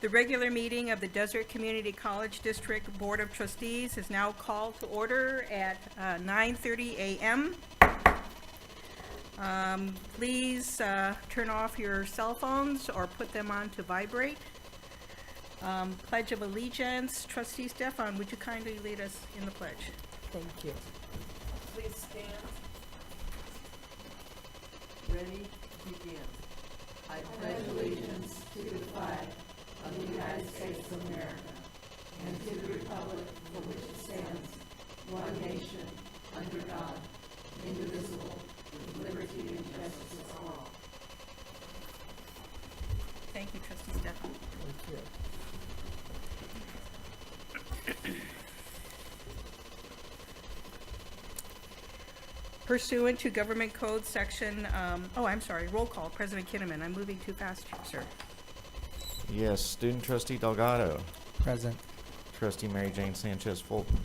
The regular meeting of the Desert Community College District Board of Trustees is now called to order at 9:30 a.m. Please turn off your cell phones or put them on to vibrate. Pledge of Allegiance. Trustee Stefan, would you kindly lead us in the pledge? Thank you. Please stand. Ready, begin. I pledge allegiance to the flag of the United States of America and to the republic for which it stands, one nation, under God, indivisible, with liberty and justice for all. Thank you, Trustee Stefan. Thank you. Pursuant to Government Code Section, roll call. President Kinnaman, I'm moving too fast here, sir. Yes, Student Trustee Delgado. Present. Trustee Mary Jane Sanchez Fulton.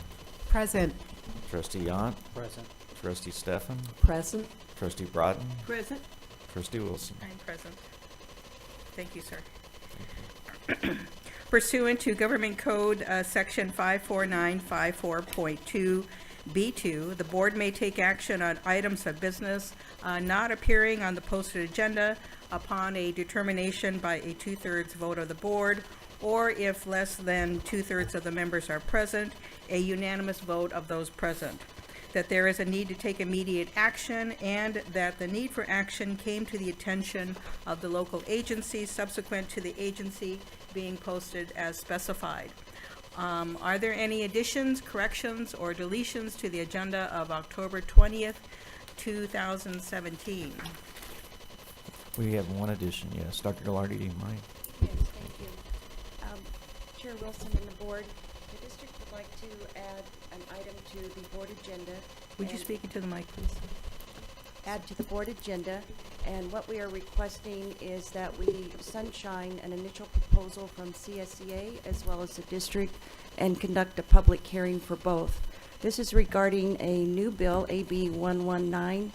Present. Trustee Yant. Present. Trustee Stefan. Present. Trustee Broughton. Present. Trustee Wilson. I'm present. Thank you, sir. Pursuant to Government Code Section 54954.2 B2, the board may take action on items of business not appearing on the posted agenda upon a determination by a 2/3 vote of the board, or if less than 2/3 of the members are present, a unanimous vote of those present. That there is a need to take immediate action, and that the need for action came to the attention of the local agency subsequent to the agency being posted as specified. Are there any additions, corrections, or deletions to the agenda of October 20th, 2017? We have one addition, yes. Dr. Gallardi, do you mind? Yes, thank you. Chair Wilson and the board, the district would like to add an item to the board agenda. Would you and speak into the mic, please? add to the board agenda, and what we are requesting is that we sunshine an initial proposal from CSEA as well as the district and conduct a public hearing for both. This is regarding a new bill, AB 119,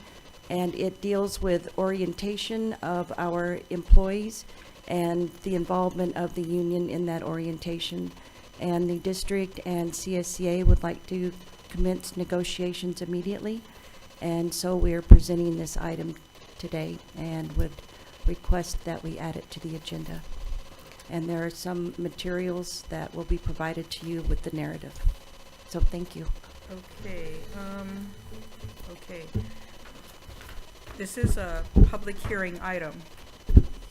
and it deals with orientation of our employees and the involvement of the union in that orientation. And the district and CSEA would like to commence negotiations immediately. And so we are presenting this item today and would request that we add it to the agenda. And there are some materials that will be provided to you with the narrative. So thank you. Okay, okay. This is a public hearing item.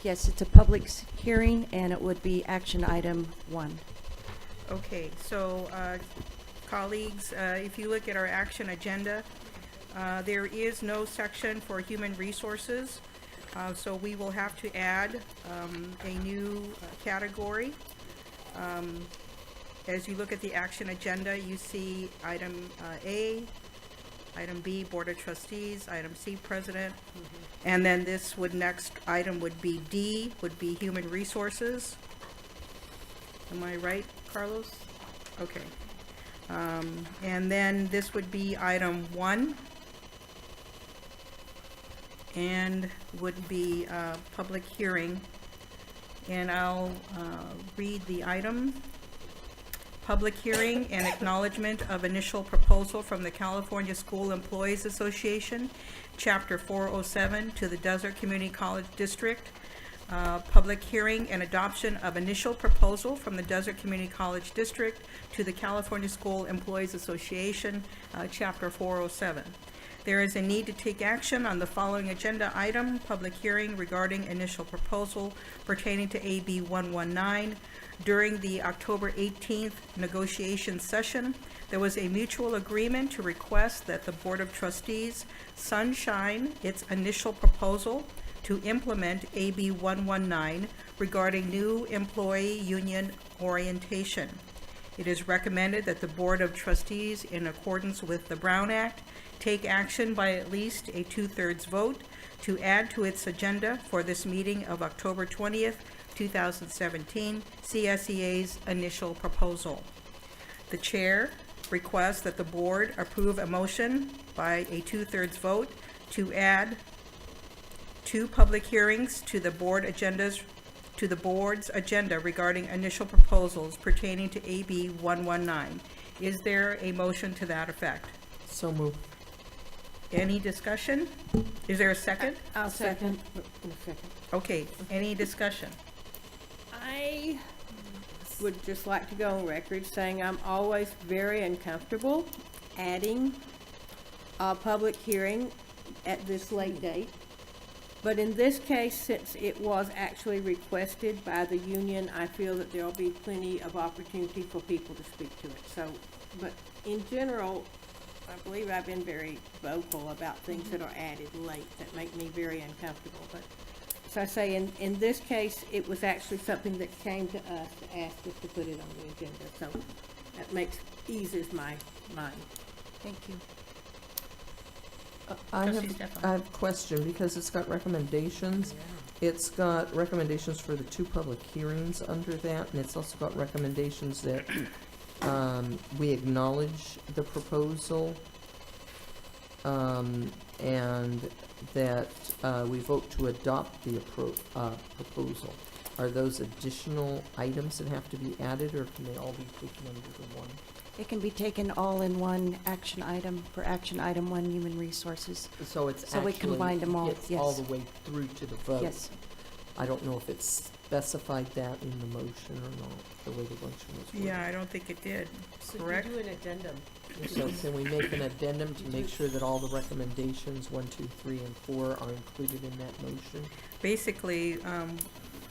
Yes, it's a public hearing and it would be action item 1. Okay, so, colleagues, if you look at our action agenda, there is no section for human resources, so we will have to add a new category. As you look at the action agenda, you see item A, item B, Board of Trustees, item C, President, and then this would next item would be D, would be Human Resources. Am I right, Carlos? Okay. And then this would be item 1, and would be public hearing. And I'll read the item. Public hearing and acknowledgement of initial proposal from the California School Employees Association, Chapter 407, to the Desert Community College District. Public hearing and adoption of initial proposal from the Desert Community College District to the California School Employees Association, Chapter 407. There is a need to take action on the following agenda item: public hearing regarding initial proposal pertaining to AB 119. During the October 18th negotiation session, there was a mutual agreement to request that the Board of Trustees sunshine its initial proposal to implement AB 119 regarding new employee union orientation. It is recommended that the Board of Trustees, in accordance with the Brown Act, take action by at least a 2/3 vote to add to its agenda for this meeting of October 20th, 2017, CSEA's initial proposal. The chair requests that the board approve a motion by a 2/3 vote to add 2 public hearings to the board agendas to the board's agenda regarding initial proposals pertaining to AB 119. Is there a motion to that effect? So moved. Any discussion? Is there a second? I'll second. Okay, any discussion? I would just like to go on record saying I'm always very uncomfortable adding a public hearing at this late date. But in this case, since it was actually requested by the union, I feel that there'll be plenty of opportunity for people to speak to it. So, but in general, I believe I've been very vocal about things that are added late that make me very uncomfortable. But, so I say, in this case, it was actually something that came to us to ask us to put it on the agenda. So that eases my mind. Thank you. I Trustee have Stefan. a question, because it's got recommendations. It's got recommendations for the 2 public hearings under that, and it's also got recommendations that we acknowledge the proposal, and that we vote to adopt the proposal. Are those additional items that have to be added, or can they all be taken under the one? It can be taken all in one action item for action item 1, human resources. So it's So we actually combined them all, gets all yes. the way through to the vote. Yes. I don't know if it's specified that in the motion or not, the way the motion was worded. Yeah, I don't think it did, correct? So you do an addendum. So can we make an addendum to make sure that all the recommendations, 1, 2, 3, and 4 are included in that motion? Basically,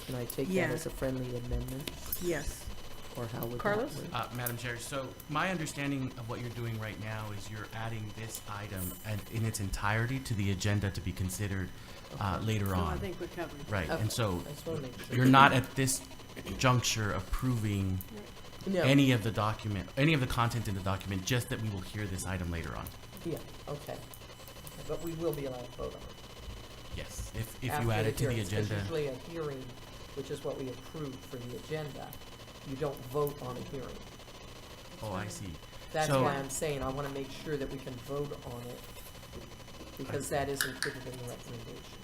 Can I take Yeah. that as a friendly amendment, yes. or how would that Carlos? work? Madam Chair, so my understanding of what you're doing right now is you're adding this item in its entirety to the agenda to be considered later So I on. think we're covered. Right, Okay. and so I just want to make sure. you're not at this juncture approving No. any of the document, any of the content in the document, just that we will hear this item later on. Yeah, okay. But we will be allowed to vote on it. Yes, if you After add it to the hearings, 'cause agenda. usually a hearing, which is what we approved for the agenda, you don't vote on a hearing. Oh, I see. That's So- why I'm saying I want to make sure that we can vote on it, because that is included in the recommendation.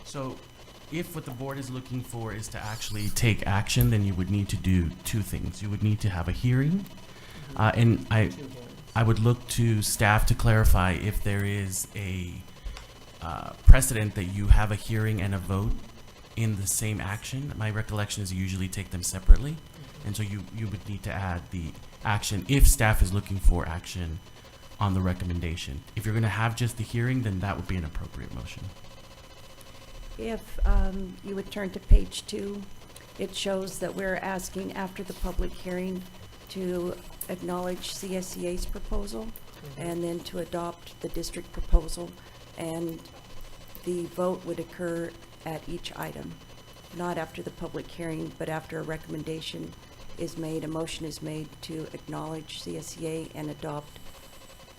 So if what the board is looking for is to actually take action, then you would need to do 2 things. You would need to have a hearing, and 2 hearings. I would look to staff to clarify if there is a precedent that you have a hearing and a vote in the same action. My recollection is you usually take them separately, and so you would need to add the action if staff is looking for action on the recommendation. If you're going to have just the hearing, then that would be an appropriate motion. If you would turn to page 2, it shows that we're asking after the public hearing to acknowledge CSEA's proposal and then to adopt the district proposal. And the vote would occur at each item, not after the public hearing, but after a recommendation is made, a motion is made to acknowledge CSEA and adopt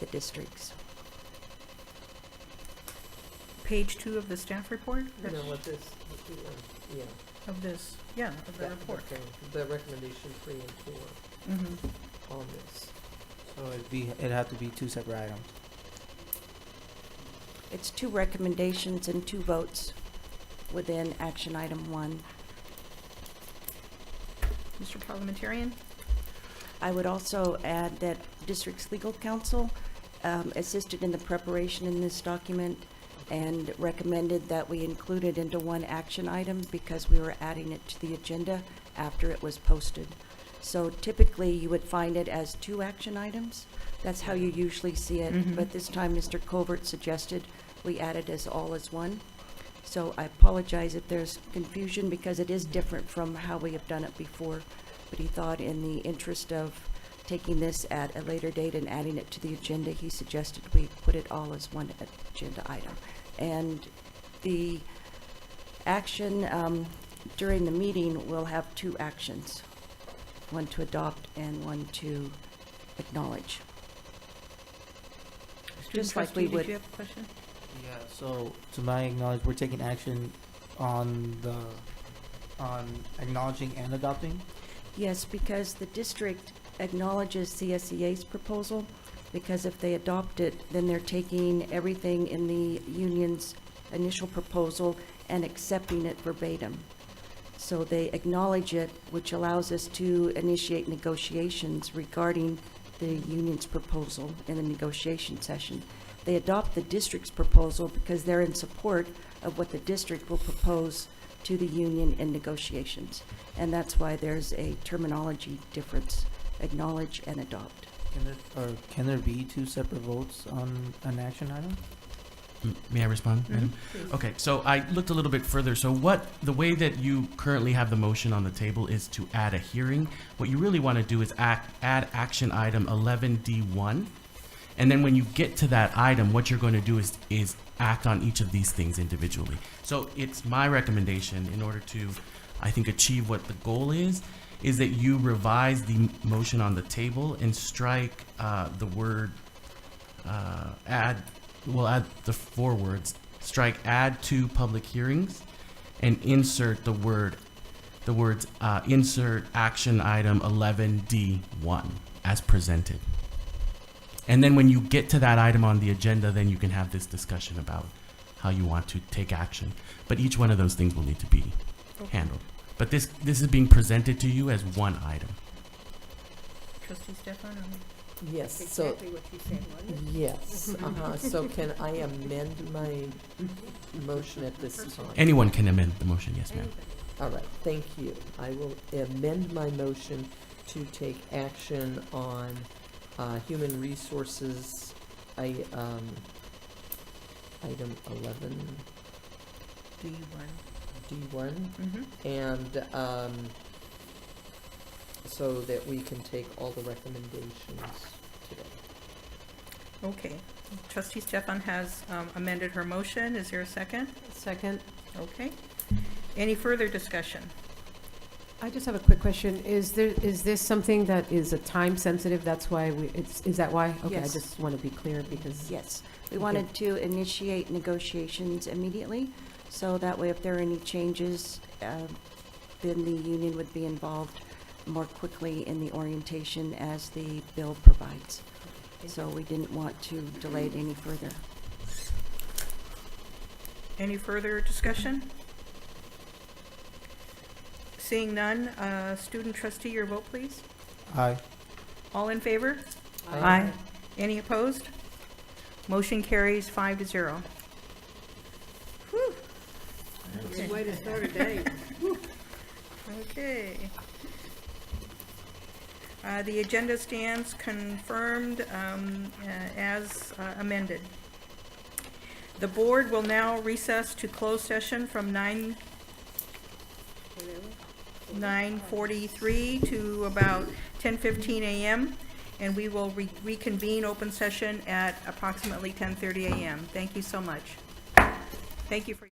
the districts. Page 2 of the staff report? You know what this, yeah. Of this, yeah, of the that- report. okay, the recommendation 3 and 4 Mm-hmm. on this. So it'd have to be 2 separate items. It's 2 recommendations and 2 votes within action item 1. Mr. Parliamentarian? I would also add that district's legal counsel assisted in the preparation in this document and recommended that we include it into one action item because we were adding it to the agenda after it was posted. So typically, you would find it as 2 action items. That's how you usually see it. Mhm. But this time, Mr. Covert suggested we add it as all as one. So I apologize if there's confusion because it is different from how we have done it before. But he thought in the interest of taking this at a later date and adding it to the agenda, he suggested we put it all as one agenda item. And the action during the meeting will have 2 actions, one to adopt and one to acknowledge. Just like we Trustee, would- did you have a question? Yeah, so to my knowledge, we're taking action on acknowledging and adopting. Yes, because the district acknowledges CSEA's proposal, because if they adopt it, then they're taking everything in the union's initial proposal and accepting it verbatim. So they acknowledge it, which allows us to initiate negotiations regarding the union's proposal in the negotiation session. They adopt the district's proposal because they're in support of what the district will propose to the union in negotiations. And that's why there's a terminology difference, acknowledge and adopt. Can there be two separate votes on an action item? May I respond, madam? Okay, so I looked a little bit further. So the way that you currently have the motion on the table is to add a hearing. What you really want to do is add action item 11D1. And then when you get to that item, what you're going to do is act on each of these things individually. So it's my recommendation, in order to, I think, achieve what the goal is that you revise the motion on the table and strike the word add the four words, strike add to public hearings, and insert the words insert action item 11D1 as presented. And then when you get to that item on the agenda, then you can have this discussion about how you want to take action. But each one of those things will need to be handled. But this is being presented to you as one item. Trustee Stefan? Yes, That's so, exactly what you said, wasn't it? yes, so can I amend my motion at this time? Anyone can amend the motion, yes, ma'am. All right, thank you. I will amend my motion to take action on human resources, item 11, D1. D1, Mm-hmm. and so that we can take all the recommendations today. Okay. Trustee Stefan has amended her motion. Is there a second? Second. Okay. Any further discussion? I just have a quick question. Is this something that is a time sensitive? That's why is that why? Okay, Yes. I just want to be clear because. Yes, we Okay. wanted to initiate negotiations immediately, so that way if there are any changes, then the union would be involved more quickly in the orientation as the bill provides. So we didn't want to delay it any further. Any further discussion? Seeing none, student trustee, your vote, please. Aye. All in favor? Aye. Any opposed? Motion carries 5-0. Whew. Good way to start a day. Okay. The agenda stands confirmed as amended. The board will now recess to closed session from 9:43 to about 10:15 a.m. And we will reconvene open session at approximately 10:30 a.m. Thank you so much. Thank you for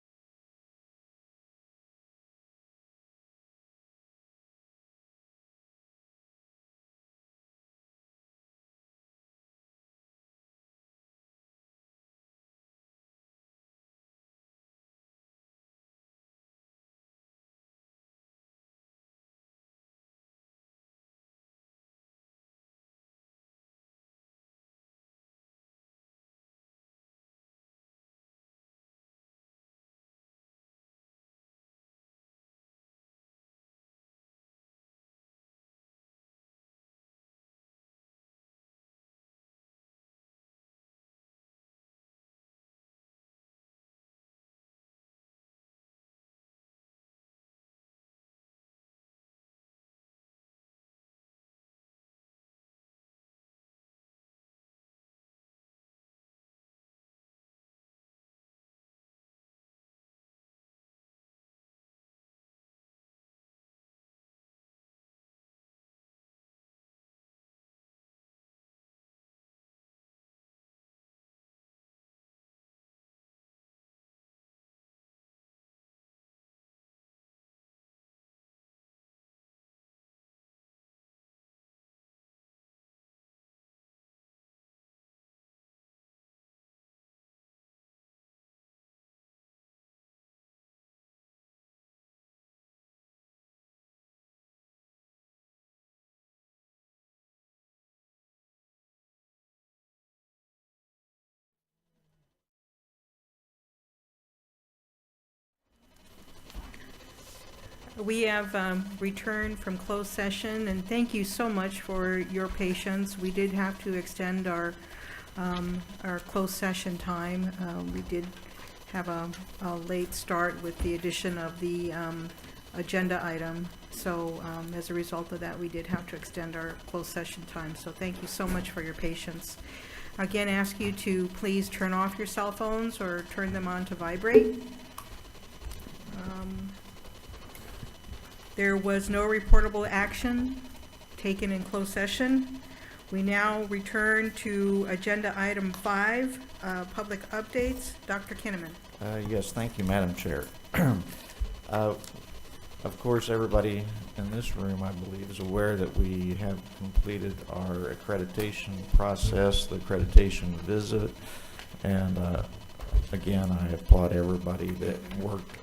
We have returned from closed session, and thank you so much for your patience. We did have to extend our closed session time. We did have a late start with the addition of the agenda item. So as a result of that, we did have to extend our closed session time. So thank you so much for your patience. Again, ask you to please turn off your cell phones or turn them on to vibrate. There was no reportable action taken in closed session. We now return to agenda item 5, public updates. Dr. Kinnaman. Yes, thank you, Madam Chair. Of course, everybody in this room, I believe, is aware that we have completed our accreditation process, the accreditation visit, and again, I applaud everybody that worked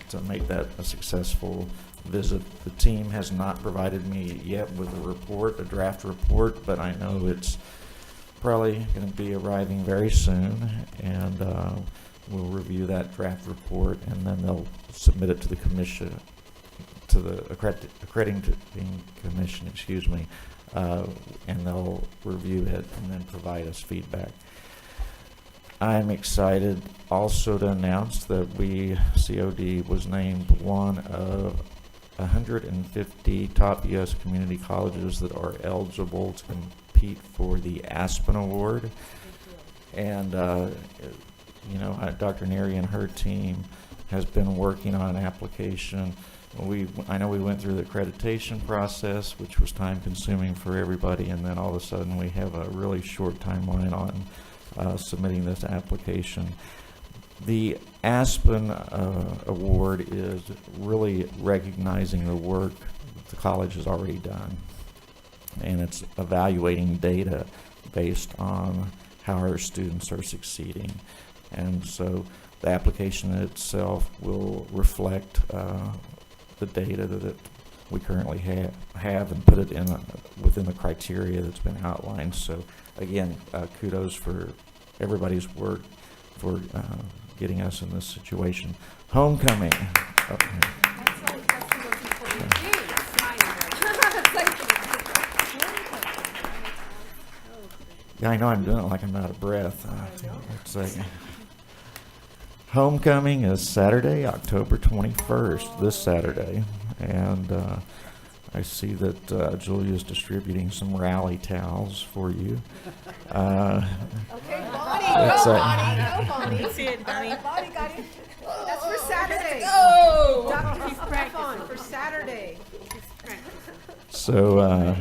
to make that a successful visit. The team has not provided me yet with a report, a draft report, but I know it's probably going to be arriving very soon, and we'll review that draft report, and then they'll submit it to the commission, to the accrediting commission, excuse me, and they'll review it and then provide us feedback. I'm excited also to announce that COD was named one of 150 top U.S. community colleges that are eligible to compete for the Aspen Award. And, Dr. Neary and her team has been working on an application. I know we went through the accreditation process, which was time consuming for everybody, and then all of a sudden we have a really short timeline on submitting this application. The Aspen Award is really recognizing the work that the college has already done, and it's evaluating data based on how our students are succeeding. And so the application itself will reflect the data that we currently have and put it in within the criteria that's been outlined. So again, kudos for everybody's work for getting us in this situation. Homecoming. Yeah, I know I'm doing it like I'm out of breath. It's like, homecoming is Saturday, October 21st, this Saturday, and I see that Julia's distributing some rally towels for you. Okay, Bonnie, go Bonnie. See it, Bonnie. Bonnie got it. That's for Saturday. Oh! Dr. Stefan, for Saturday. So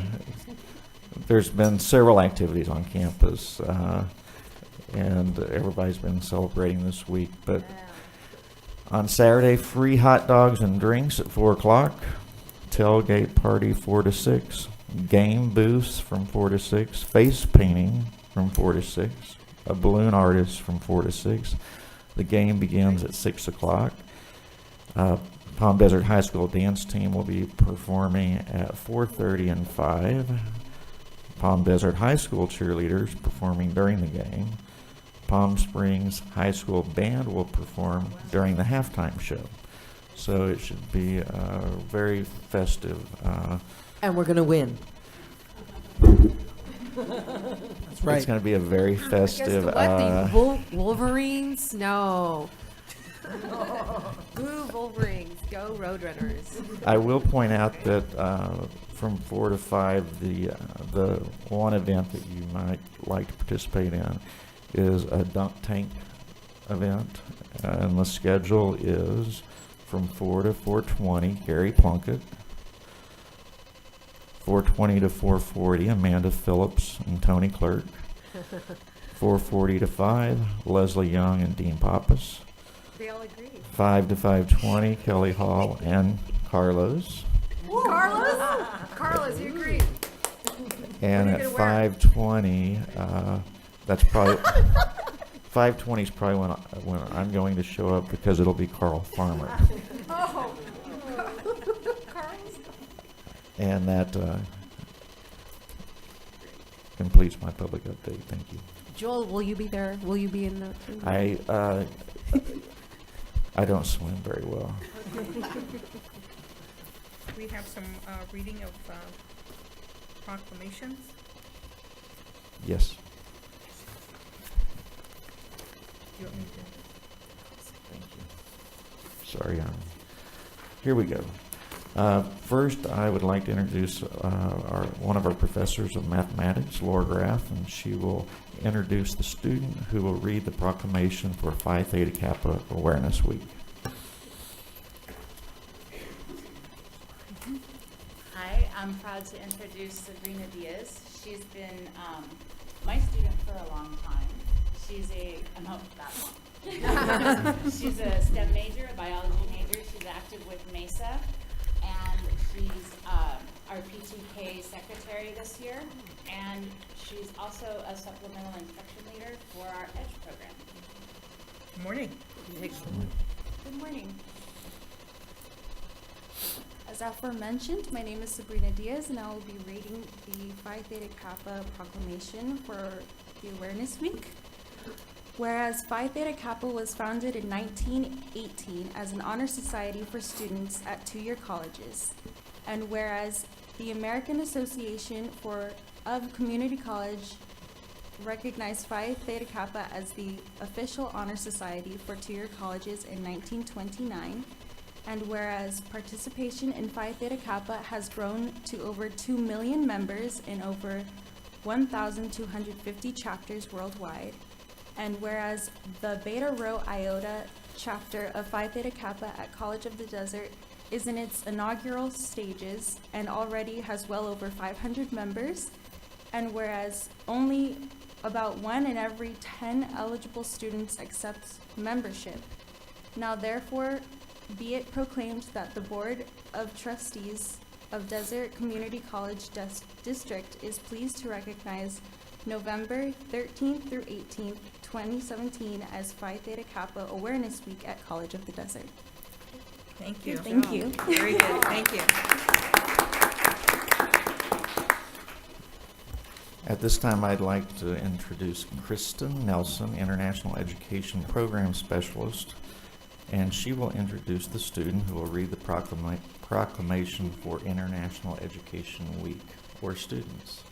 there's been several activities on campus, and everybody's been celebrating this week. But on Saturday, free hot dogs and drinks at 4 o'clock, tailgate party 4 to 6, game booths from 4 to 6, face painting from 4 to 6, a balloon artist from 4 to 6. The game begins at 6 o'clock. Palm Desert High School dance team will be performing at 4:30 and 5. Palm Desert High School cheerleaders performing during the game. Palm Springs High School band will perform during the halftime show. So it should be very festive. And we're going to win. That's right. It's going to be a very festive. The Wolverines? No. Boo Wolverines. Go Roadrunners. I will point out that from 4 to 5, the one event that you might like to participate in is a dunk tank event, and the schedule is from 4 to 4:20, Gary Plunkett. 4:20 to 4:40, Amanda Phillips and Tony Clerk. 4:40 to 5, Leslie Young and Dean Pappas. They all agree. 5 to 5:20, Kelly Hall and Carlos. Carlos? Carlos, you agree. And What are you at gonna wear? 5:20, that's probably 5:20 is probably when I'm going to show up, because it'll be Carl Farmer. Oh. Carlos? And that completes my public update. Thank you. Joel, will you be there? Will you be in that too? I don't swim very well. we have some reading of proclamations? Yes. Do you want me to? Thank you. Sorry, here we go. First, I would like to introduce one of our professors of mathematics, Laura Graff, and she will introduce the student who will read the proclamation for Phi Theta Kappa Awareness Week. Hi, I'm proud to introduce Sabrina Diaz. She's been my student for a long time. She's she's a STEM major, a biology major. She's active with MESA, and she's our PTK secretary this year, and she's also a supplemental instruction leader for our EDGE program. Good morning. Good morning. As aforementioned, my name is Sabrina Diaz, and I will be reading the Phi Theta Kappa proclamation for the Awareness Week. Whereas Phi Theta Kappa was founded in 1918 as an honor society for students at two-year colleges, and whereas the American Association of Community College recognized Phi Theta Kappa as the official honor society for two-year colleges in 1929, and whereas participation in Phi Theta Kappa has grown to over 2 million members in over 1,250 chapters worldwide, and whereas the Beta Rho Iota chapter of Phi Theta Kappa at College of the Desert is in its inaugural stages and already has well over 500 members, and whereas only about 1 in every 10 eligible students accepts membership. Now therefore be it proclaimed that the Board of Trustees of Desert Community College District is pleased to recognize November 13th through 18th, 2017 as Phi Theta Kappa Awareness Week at College of the Desert. Thank you. Thank you. Very good, thank you. At this time, I'd like to introduce Kristen Nelson, International Education Program Specialist, and she will introduce the student who will read the proclamation for International Education Week for students.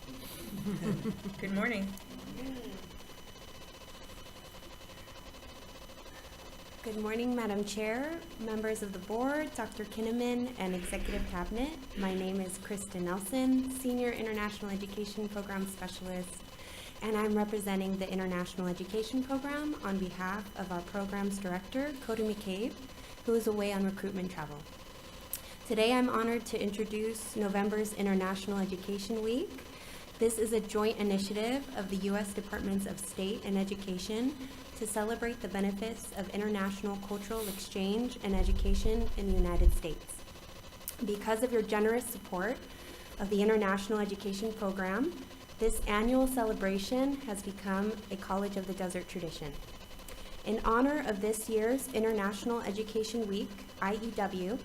Good morning. Good morning, Madam Chair, members of the board, Dr. Kinnaman, and Executive Cabinet. My name is Kristen Nelson, Senior International Education Program Specialist, and I'm representing the International Education Program on behalf of our Programs Director, Cody McCabe, who is away on recruitment travel. Today, I'm honored to introduce November's International Education Week. This is a joint initiative of the U.S. Departments of State and Education to celebrate the benefits of international cultural exchange and education in the United States. Because of your generous support of the International Education Program, this annual celebration has become a College of the Desert tradition. In honor of this year's International Education Week, IEW,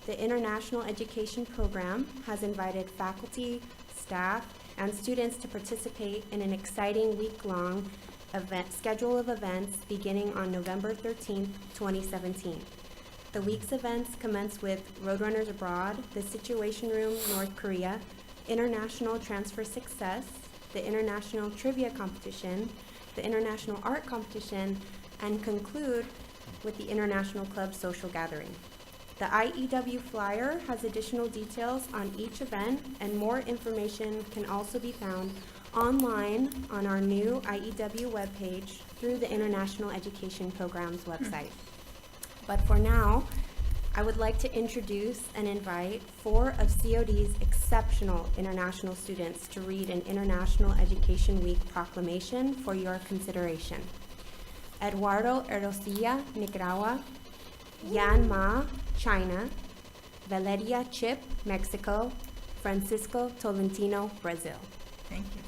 the International Education Program has invited faculty, staff, and students to participate in an exciting week-long schedule of events beginning on November 13th, 2017. The week's events commence with Roadrunners Abroad, the Situation Room North Korea, International Transfer Success, the International Trivia Competition, the International Art Competition, and conclude with the International Club Social Gathering. The IEW flyer has additional details on each event, and more information can also be found online on our new IEW webpage through the International Education Program's website. But for now, I would like to introduce and invite 4 of COD's exceptional international students to read an International Education Week proclamation for your consideration. Eduardo Erosilla, Nicaragua; Yan Ma, China; Valeria Chip, Mexico; Francisco Tolentino, Brazil. Thank you.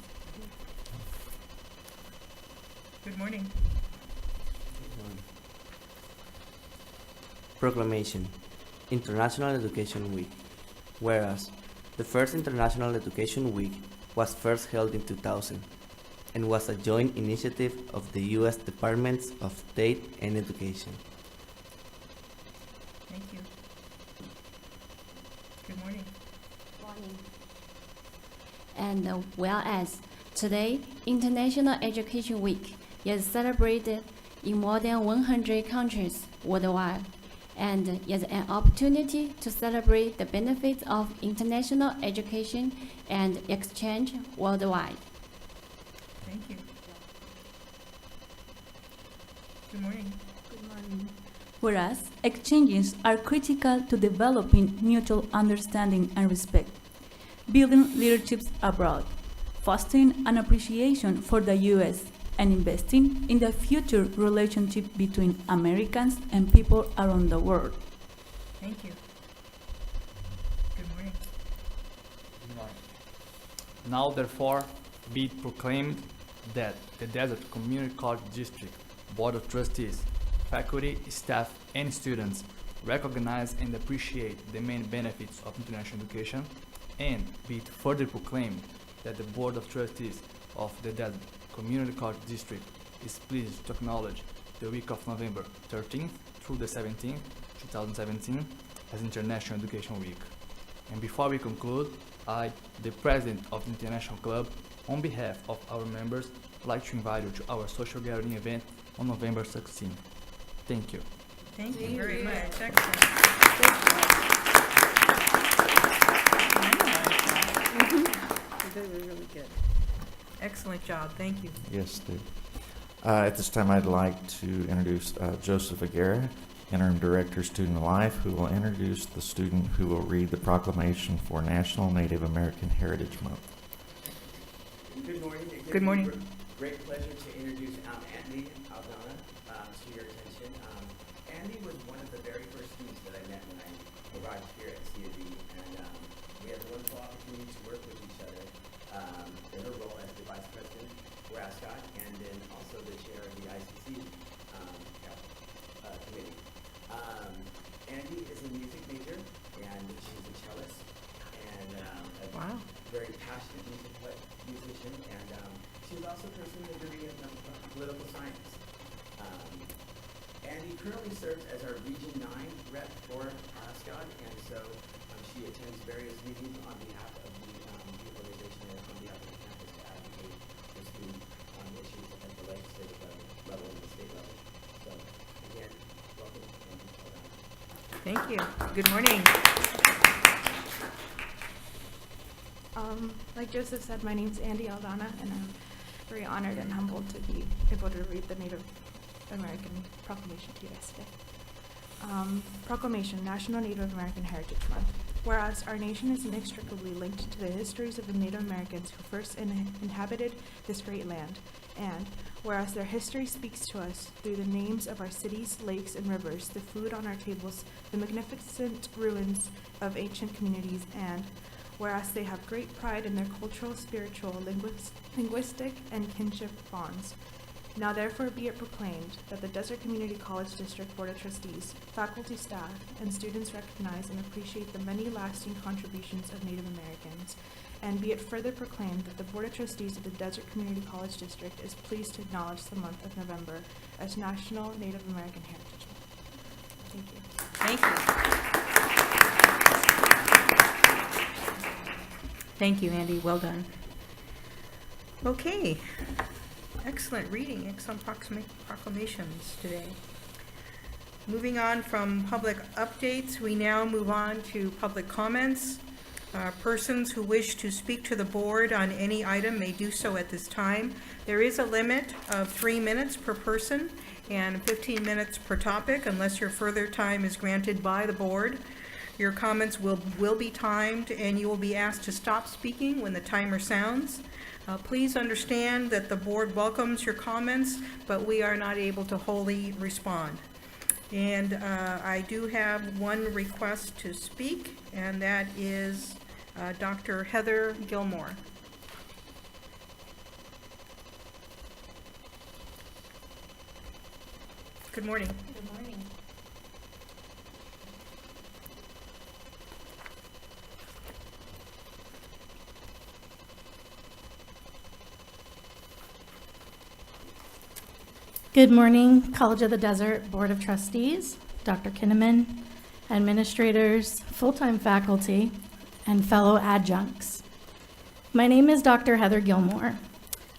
Good morning. Proclamation. International Education Week. Whereas, the first International Education Week was first held in 2000 and was a joint initiative of the U.S. Departments of State and Education. Thank you. Good morning. And whereas today, International Education Week is celebrated in more than 100 countries worldwide, and is an opportunity to celebrate the benefits of international education and exchange worldwide. Thank you. Good morning. Good morning. Whereas exchanges are critical to developing mutual understanding and respect, building leaderships abroad, fostering an appreciation for the U.S., and investing in the future relationship between Americans and people around the world. Thank you. Good morning. Good morning. Now, therefore, be it proclaimed that the Desert Community College District Board of Trustees, faculty, staff, and students recognize and appreciate the main benefits of international education, and be it further proclaimed that the Board of Trustees of the Desert Community College District is pleased to acknowledge the week of November 13th through the 17th, 2017 as International Education Week. And before we conclude, I, the President of the International Club, on behalf of our members, would like to invite you to our social gathering event on November 16th. Thank you. Thank you very much. Excellent. They were really good. Excellent job. Thank you. Yes, Steve. At this time, I'd like to introduce Joseph Aguirre, Interim Director, Student Life, who will introduce the student who will read the proclamation for National Native American Heritage Month. Good morning. It gives Good morning. me great pleasure to introduce Andy Aldana to your attention. Andy was one of the very first students that I met when I arrived here at COD, and we had a wonderful opportunity to work with each other in her role as the Vice President for ASCOT, and then also the Chair of the ICC Committee. Andy is a music major, and she's a cellist, and a very passionate musician, and she's also a person in the degree of political science. Andy currently serves as our Region 9 rep for ASCOT, and so she attends various meetings on behalf of the organization and on behalf of the campus to advocate for student issues at the legislative level and the state level. So, again, welcome. Thank you. Good morning. Like Joseph said, my name's Andy Aldana, and I'm very honored and humbled to be able to read the Native American Proclamation to you guys today. Proclamation, National Native American Heritage Month. Whereas our nation is inextricably linked to the histories of the Native Americans who first inhabited this great land, and whereas their history speaks to us through the names of our cities, lakes, and rivers, the food on our tables, the magnificent ruins of ancient communities, and whereas they have great pride in their cultural, spiritual, linguistic, and kinship bonds. Now therefore be it proclaimed that the Desert Community College District Board of Trustees, faculty, staff, and students recognize and appreciate the many lasting contributions of Native Americans, and be it further proclaimed that the Board of Trustees of the Desert Community College District is pleased to acknowledge the month of November as National Native American Heritage Month. Thank you. Thank you. Thank you, Andy. Well done. Okay. Excellent reading, excellent proclamations today. Moving on from public updates, we now move on to public comments. Persons who wish to speak to the board on any item may do so at this time. There is a limit of 3 minutes per person and 15 minutes per topic unless your further time is granted by the board. Your comments will be timed, and you will be asked to stop speaking when the timer sounds. Please understand that the board welcomes your comments, but we are not able to wholly respond. And I do have one request to speak, and that is Dr. Heather Gilmore. Good morning. Good morning. Good morning, College of the Desert Board of Trustees, Dr. Kinnaman, administrators, full-time faculty, and fellow adjuncts. My name is Dr. Heather Gilmore.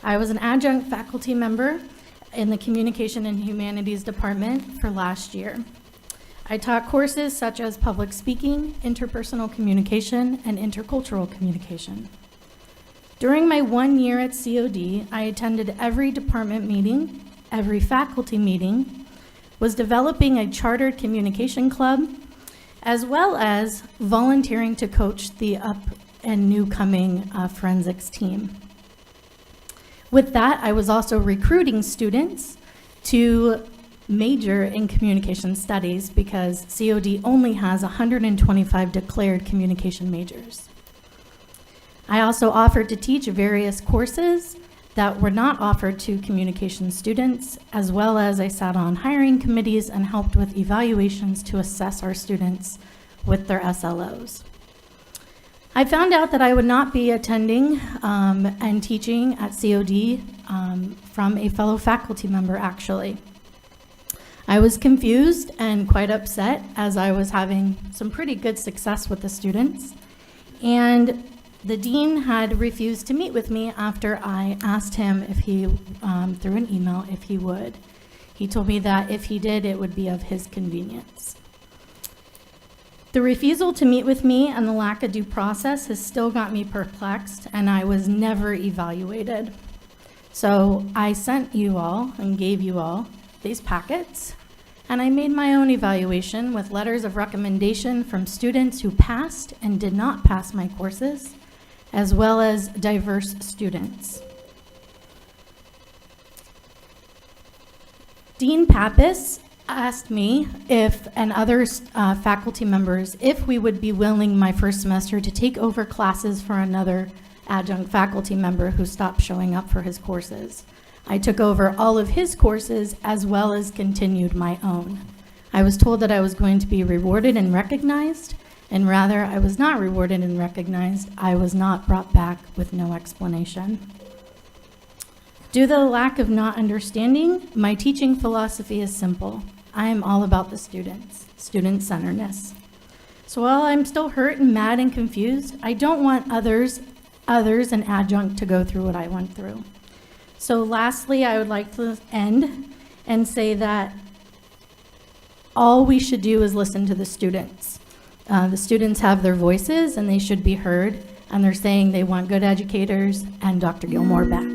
I was an adjunct faculty member in the Communication and Humanities Department for last year. I taught courses such as public speaking, interpersonal communication, and intercultural communication. During my 1 year at COD, I attended every department meeting, every faculty meeting, was developing a chartered communication club, as well as volunteering to coach the up and new coming forensics team. With that, I was also recruiting students to major in communication studies because COD only has 125 declared communication majors. I also offered to teach various courses that were not offered to communication students, as well as I sat on hiring committees and helped with evaluations to assess our students with their SLOs. I found out that I would not be attending and teaching at COD from a fellow faculty member, actually. I was confused and quite upset as I was having some pretty good success with the students. And the dean had refused to meet with me after I asked him if he, through an email, if he would. He told me that if he did, it would be of his convenience. The refusal to meet with me and the lack of due process has still got me perplexed, and I was never evaluated. So I sent you all and gave you all these packets, and I made my own evaluation with letters of recommendation from students who passed and did not pass my courses, as well as diverse students. Dean Pappas asked me if, and other faculty members, if we would be willing my first semester to take over classes for another adjunct faculty member who stopped showing up for his courses. I took over all of his courses as well as continued my own. I was told that I was going to be rewarded and recognized, and rather I was not rewarded and recognized. I was not brought back with no explanation. Due to the lack of not understanding, my teaching philosophy is simple. I am all about the students, student-centeredness. So while I'm still hurt and mad and confused, I don't want others and adjunct to go through what I went through. So lastly, I would like to end and say that all we should do is listen to the students. The students have their voices and they should be heard, and they're saying they want good educators and Dr. Gilmore back.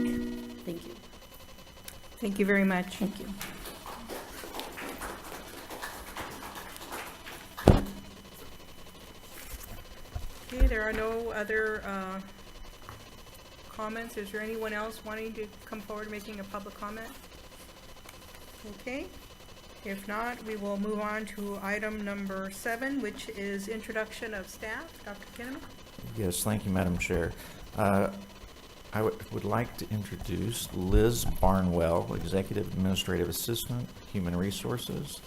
Thank you. Thank you very much. Thank you. Okay, there are no other comments. Is there anyone else wanting to come forward making a public comment? Okay. If not, we will move on to item number 7, which is introduction of staff. Dr. Kinnaman? Yes, thank you, Madam Chair. I would like to introduce Liz Barnwell, Executive Administrative Assistant, Human Resources.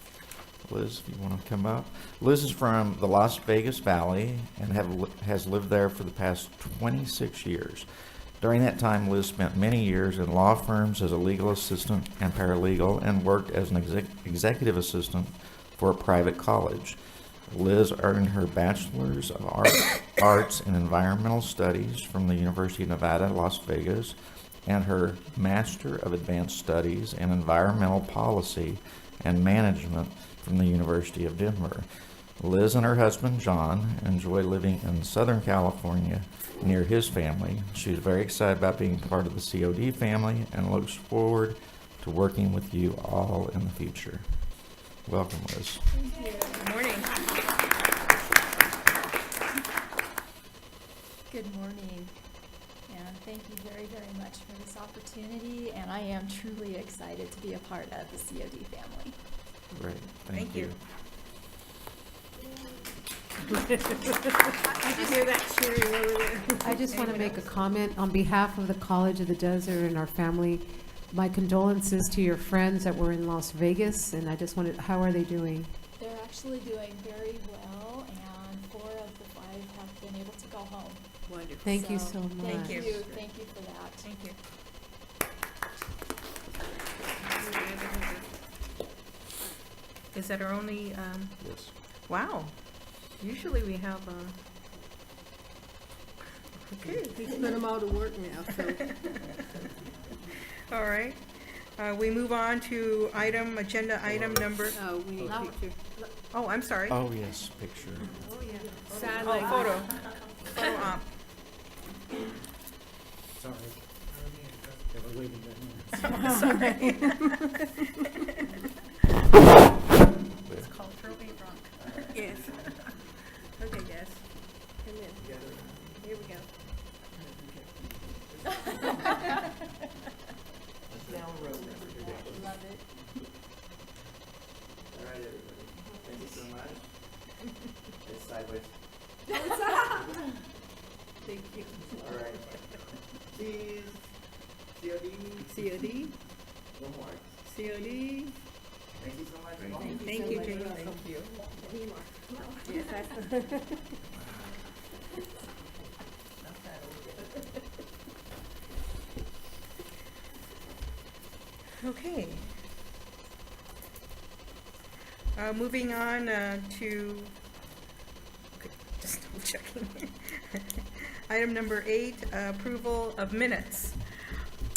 Liz, if you want to come up. Liz is from the Las Vegas Valley and has lived there for the past 26 years. During that time, Liz spent many years in law firms as a legal assistant and paralegal and worked as an executive assistant for a private college. Liz earned her Bachelor's of Arts in Environmental Studies from the University of Nevada, Las Vegas, and her Master of Advanced Studies in Environmental Policy and Management from the University of Denver. Liz and her husband, John, enjoy living in Southern California near his family. She's very excited about being part of the COD family and looks forward to working with you all in the future. Welcome, Liz. Thank you. Good morning. Good morning, and thank you very, very much for this opportunity, and I am truly excited to be a part of the COD family. Great, thank you. I can hear that cheering over there. I just want to make a comment on behalf of the College of the Desert and our family. My condolences to your friends that were in Las Vegas, and I just wanted, how are they doing? They're actually doing very well, and 4 of the 5 have been able to go home. Wonderful. Thank you so much. Thank you. Thank you for that. Thank you. Is that our only, Yes. wow. Usually we have, okay. He's put them all to work now, so. All right. We move on to agenda item number, Oh, we need a picture. oh, I'm sorry. Oh, yes, picture. Sign Oh, language. photo op. Sorry. Sorry. It's called throw a rock. Yes. Okay, guys. Come in. Here we go. Love it. All right, everybody. Thank you so much. It's sideways. Thank you. All right. Cheese. COD. COD. One more. COD. Thank you so much. Thank you, Jamie. Thank you. Yes, that's. Okay. Moving on to, okay, just double checking. Item number 8, approval of minutes.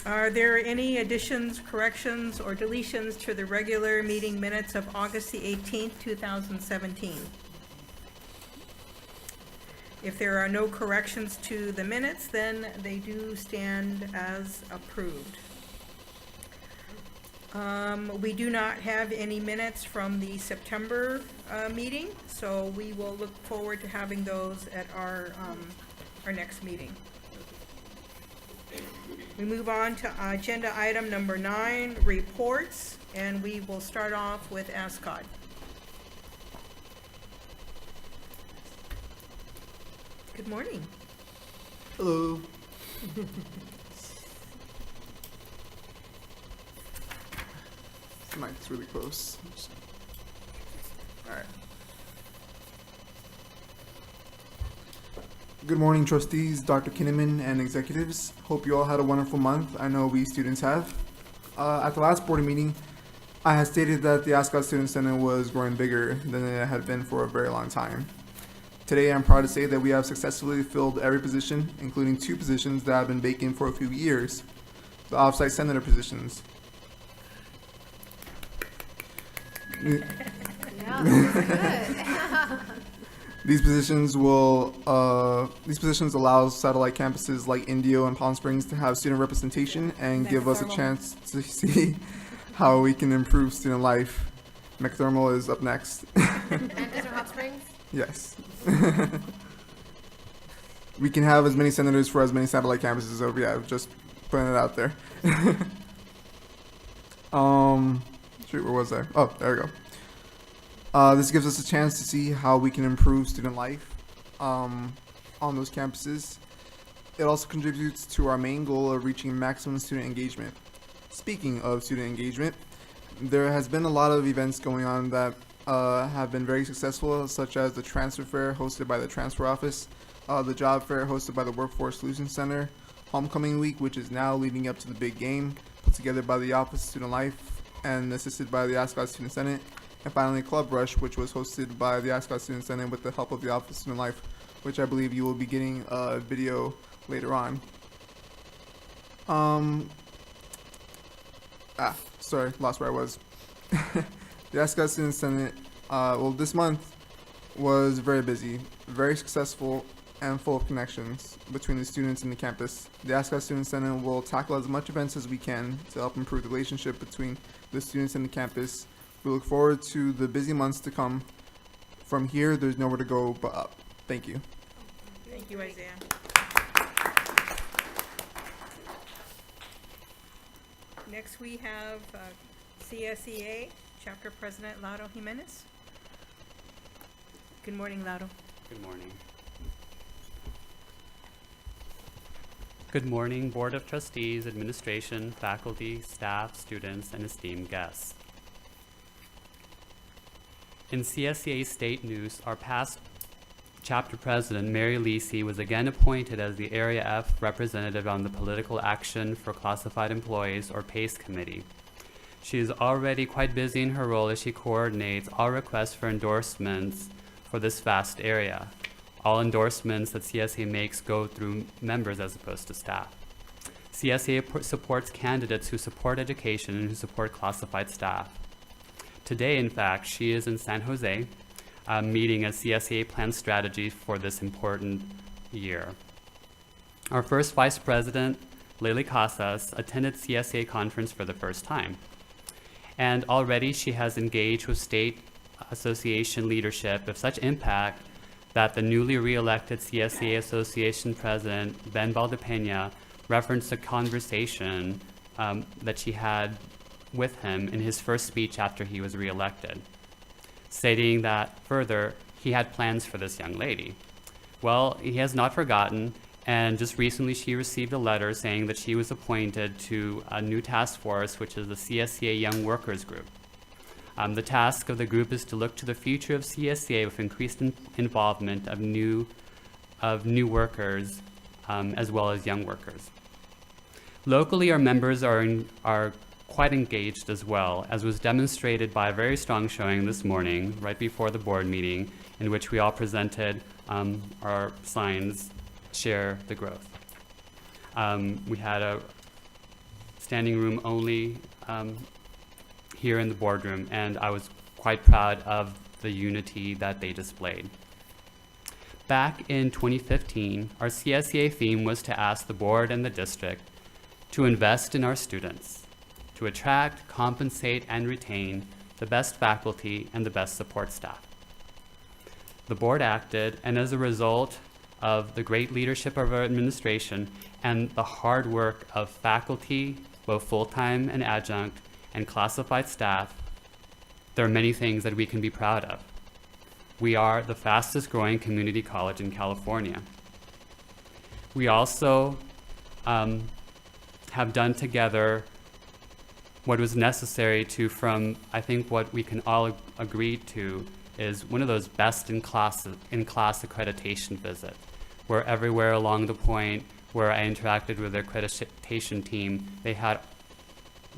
Are there any additions, corrections, or deletions to the regular meeting minutes of August the 18th, 2017? If there are no corrections to the minutes, then they do stand as approved. We do not have any minutes from the September meeting, so we will look forward to having those at our next meeting. We move on to agenda item number 9, reports, and we will start off with ASCOD. Good morning. Hello. The mic's really close. All right. Good morning, trustees, Dr. Kinnaman, and executives. Hope you all had a wonderful month. I know we students have. At the last board meeting, I had stated that the ASCOD Student Center was growing bigger than it had been for a very long time. Today, I'm proud to say that we have successfully filled every position, including 2 positions that have been vacant for a few years, the offsite senator positions. These positions allow satellite campuses like Indio and Palm Springs to have student representation and give us a chance to see how we can improve student life. McThermal is up next. And Desert Hot Springs? Yes. We can have as many senators for as many satellite campuses as we have, just putting it out there. Shoot, where was I? Oh, there we go. This gives us a chance to see how we can improve student life on those campuses. It also contributes to our main goal of reaching maximum student engagement. Speaking of student engagement, there has been a lot of events going on that have been very successful, such as the transfer fair hosted by the transfer office, the job fair hosted by the Workforce Solutions Center, Homecoming Week, which is now leading up to the big game, put together by the Office of Student Life and assisted by the ASCOD Student Senate, and finally Club Rush, which was hosted by the ASCOD Student Senate with the help of the Office of Student Life, which I believe you will be getting a video later on. Sorry, lost where I was. The ASCOD Student Senate, this month was very busy, very successful, and full of connections between the students and the campus. The ASCOD Student Center will tackle as much events as we can to help improve the relationship between the students and the campus. We look forward to the busy months to come. From here, there's nowhere to go but up. Thank you. Thank you, Isaiah. Next, we have CSEA Chapter President Lauro Jimenez. Good morning, Lauro. Good morning. Good morning, Board of Trustees, administration, faculty, staff, students, and esteemed guests. In CSEA State News, our past chapter president, Mary Lisi, was again appointed as the Area F representative on the Political Action for Classified Employees, or PACE Committee. She is already quite busy in her role as she coordinates all requests for endorsements for this vast area. All endorsements that CSEA makes go through members as opposed to staff. CSEA supports candidates who support education and who support classified staff. Today, in fact, she is in San Jose, meeting as CSEA plans strategy for this important year. Our first Vice President, Lily Casas, attended CSEA conference for the first time. And already she has engaged with state association leadership of such impact that the newly re-elected CSEA Association President, Ben Valdepena, referenced a conversation that she had with him in his first speech after he was re-elected, stating that further, he had plans for this young lady. Well, he has not forgotten, and just recently she received a letter saying that she was appointed to a new task force, which is the CSEA Young Workers Group. The task of the group is to look to the future of CSEA with increased involvement of new workers as well as young workers. Locally, our members are quite engaged as well, as was demonstrated by a very strong showing this morning, right before the board meeting, in which we all presented our signs, Share the Growth. We had a standing room only here in the boardroom, and I was quite proud of the unity that they displayed. Back in 2015, our CSEA theme was to ask the board and the district to invest in our students, to attract, compensate, and retain the best faculty and the best support staff. The board acted, and as a result of the great leadership of our administration and the hard work of faculty, both full-time and adjunct, and classified staff, there are many things that we can be proud of. We are the fastest growing community college in California. We also have done together what was necessary to, from I think what we can all agree to, is one of those best in class accreditation visits, where everywhere along the point where I interacted with the accreditation team, they had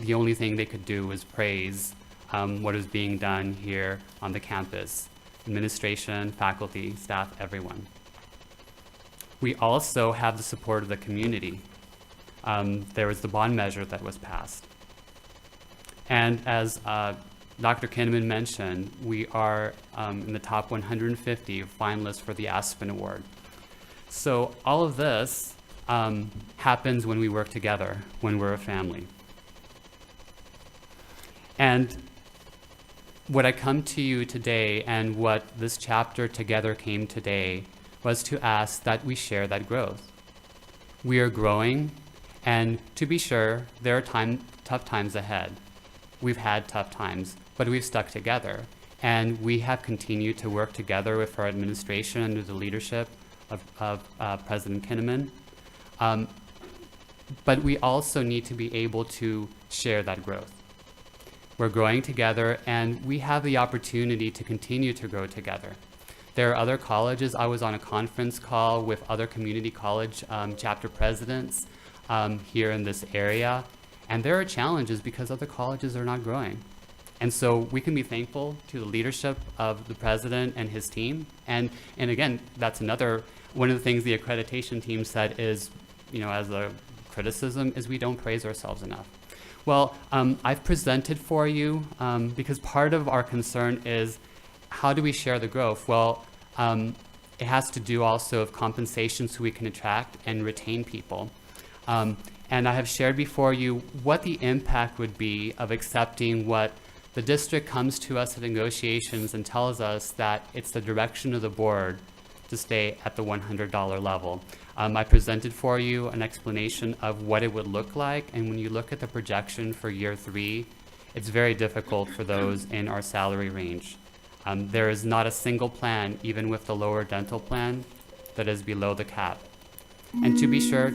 the only thing they could do was praise what is being done here on the campus. Administration, faculty, staff, everyone. We also have the support of the community. There was the bond measure that was passed. And as Dr. Kinnaman mentioned, we are in the top 150 finalists for the Aspen Award. So all of this happens when we work together, when we're a family. And what I come to you today, and what this chapter together came today, was to ask that we share that growth. We are growing, and to be sure, there are tough times ahead. We've had tough times, but we've stuck together, and we have continued to work together with our administration under the leadership of President Kinnaman. But we also need to be able to share that growth. We're growing together, and we have the opportunity to continue to grow together. There are other colleges. I was on a conference call with other community college chapter presidents here in this area, and there are challenges because other colleges are not growing. And so we can be thankful to the leadership of the president and his team. And again, that's one of the things the accreditation team said is, as a criticism, is we don't praise ourselves enough. Well, I've presented for you because part of our concern is how do we share the growth? Well, it has to do also with compensation so we can attract and retain people. And I have shared before you what the impact would be of accepting what the district comes to us at negotiations and tells us that it's the direction of the board to stay at the $100 level. I presented for you an explanation of what it would look like, and when you look at the projection for year 3, it's very difficult for those in our salary range. There is not a single plan, even with the lower dental plan, that is below the cap. And to be sure,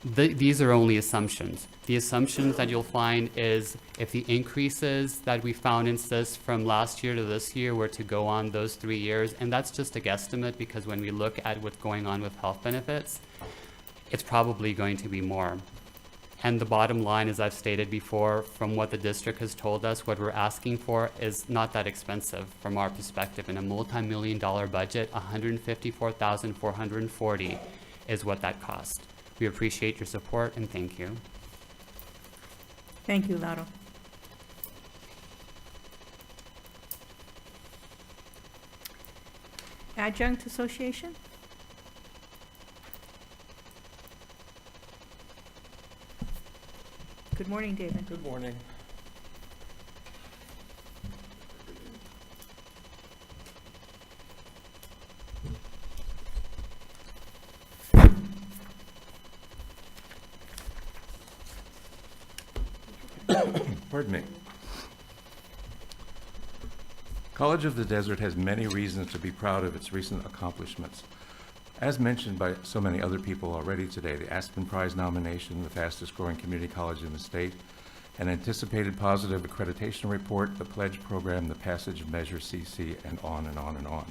these are only assumptions. The assumptions that you'll find is if the increases that we found in CIS from last year to this year were to go on those 3 years, and that's just a guesstimate because when we look at what's going on with health benefits, it's probably going to be more. And the bottom line, as I've stated before, from what the district has told us, what we're asking for is not that expensive from our perspective. In a multi-million-dollar budget, $154,440 is what that cost. We appreciate your support and thank you. Thank you, Laro. Adjunct Association? Good morning, David. Good morning. Pardon me. College of the Desert has many reasons to be proud of its recent accomplishments. As mentioned by so many other people already today, the Aspen Prize nomination, the fastest growing community college in the state, an anticipated positive accreditation report, the pledge program, the passage of Measure CC, and on and on and on.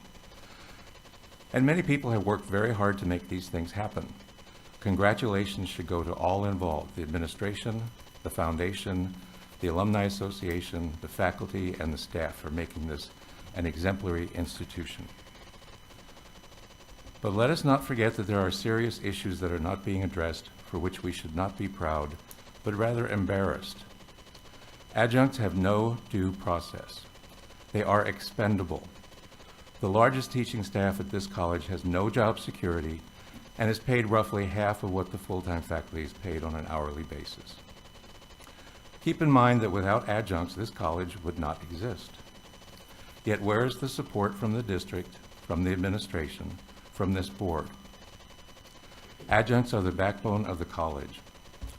And many people have worked very hard to make these things happen. Congratulations should go to all involved, the administration, the foundation, the Alumni Association, the faculty, and the staff for making this an exemplary institution. But let us not forget that there are serious issues that are not being addressed, for which we should not be proud, but rather embarrassed. Adjuncts have no due process. They are expendable. The largest teaching staff at this college has no job security and is paid roughly half of what the full-time faculty is paid on an hourly basis. Keep in mind that without adjuncts, this college would not exist. Yet where is the support from the district, from the administration, from this board? Adjuncts are the backbone of the college.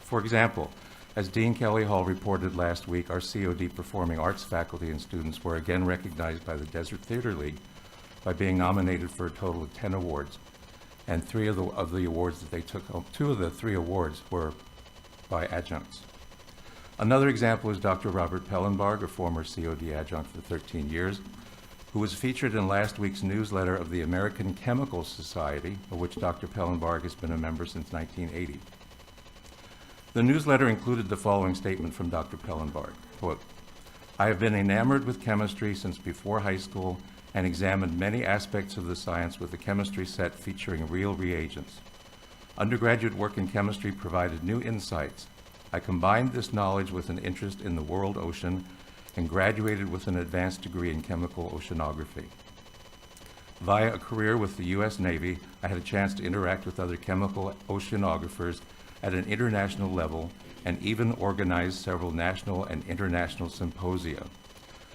For example, as Dean Kelly Hall reported last week, our COD performing arts faculty and students were again recognized by the Desert Theater League by being nominated for a total of 10 awards. And two of the three awards were by adjuncts. Another example is Dr. Robert Pellenbarg, a former COD adjunct for 13 years, who was featured in last week's newsletter of the American Chemical Society, of which Dr. Pellenbarg has been a member since 1980. The newsletter included the following statement from Dr. Pellenbarg, quote, "I have been enamored with chemistry since before high school and examined many aspects of the science with a chemistry set featuring real reagents. Undergraduate work in chemistry provided new insights. I combined this knowledge with an interest in the world ocean and graduated with an advanced degree in chemical oceanography. Via a career with the U.S. Navy, I had a chance to interact with other chemical oceanographers at an international level and even organize several national and international symposia.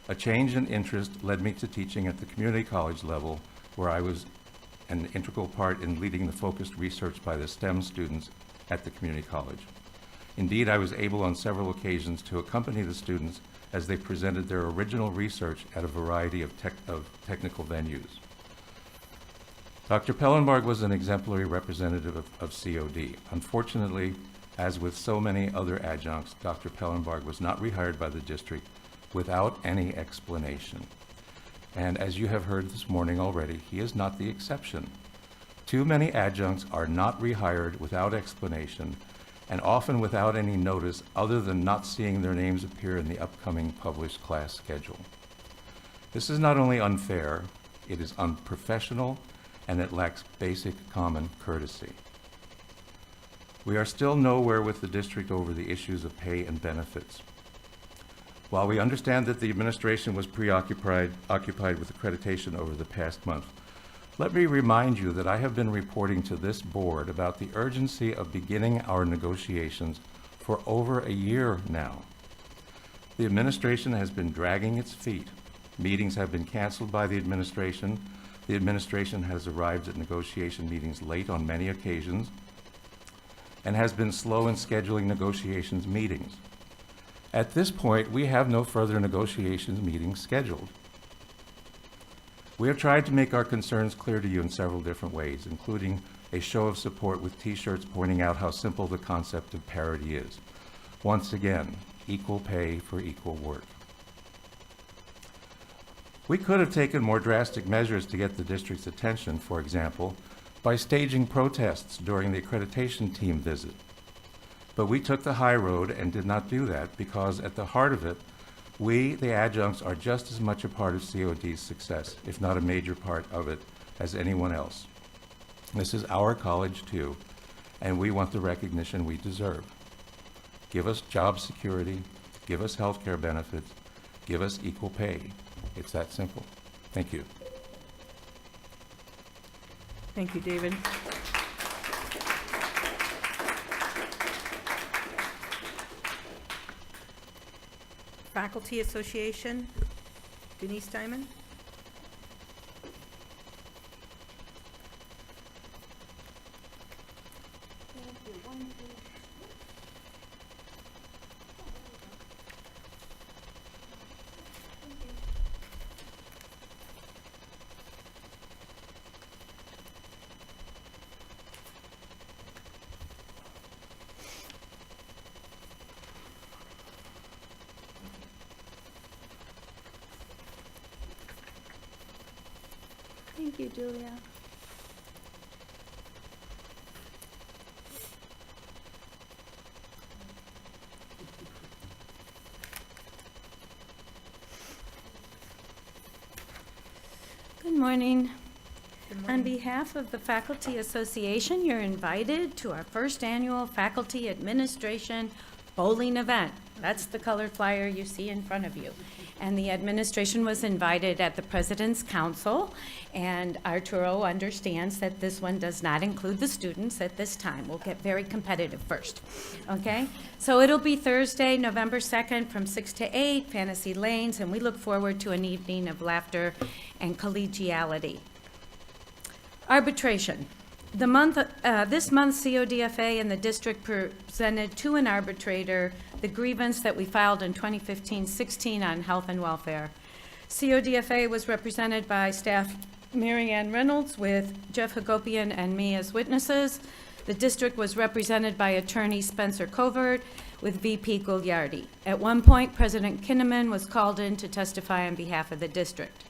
A change in interest led me to teaching at the community college level, where I was an integral part in leading the focused research by the STEM students at the community college. Indeed, I was able on several occasions to accompany the students as they presented their original research at a variety of technical venues." Dr. Pellenbarg was an exemplary representative of COD. Unfortunately, as with so many other adjuncts, Dr. Pellenbarg was not rehired by the district without any explanation. And as you have heard this morning already, he is not the exception. Too many adjuncts are not rehired without explanation, and often without any notice other than not seeing their names appear in the upcoming published class schedule. This is not only unfair, it is unprofessional, and it lacks basic common courtesy. We are still nowhere with the district over the issues of pay and benefits. While we understand that the administration was occupied with accreditation over the past month, let me remind you that I have been reporting to this board about the urgency of beginning our negotiations for over a year now. The administration has been dragging its feet. Meetings have been canceled by the administration. The administration has arrived at negotiation meetings late on many occasions and has been slow in scheduling negotiations meetings. At this point, we have no further negotiations meetings scheduled. We have tried to make our concerns clear to you in several different ways, including a show of support with T-shirts pointing out how simple the concept of parity is. Once again, equal pay for equal work. We could have taken more drastic measures to get the district's attention, for example, by staging protests during the accreditation team visit. But we took the high road and did not do that because at the heart of it, we, the adjuncts, are just as much a part of COD's success, if not a major part of it, as anyone else. This is our college too, and we want the recognition we deserve. Give us job security, give us health care benefits, give us equal pay. It's that simple. Thank you. Thank you, David. Faculty Association, Denise Diamond. Thank you, Julia. Good morning. Good On morning. behalf of the Faculty Association, you're invited to our first annual Faculty Administration Bowling event. That's the colored flyer you see in front of you. And the administration was invited at the President's Council, and Arturo understands that this one does not include the students at this time. We'll get very competitive first, okay? So it'll be Thursday, November 2nd from 6 to 8, Fantasy Lanes, and we look forward to an evening of laughter and collegiality. Arbitration. This month, CODFA and the district presented to an arbitrator the grievance that we filed in 2015-16 on health and welfare. CODFA was represented by staff Mary Ann Reynolds with Jeff Hagopian and me as witnesses. The district was represented by attorney Spencer Covert with VP Gouliardi. At one point, President Kinnaman was called in to testify on behalf of the district.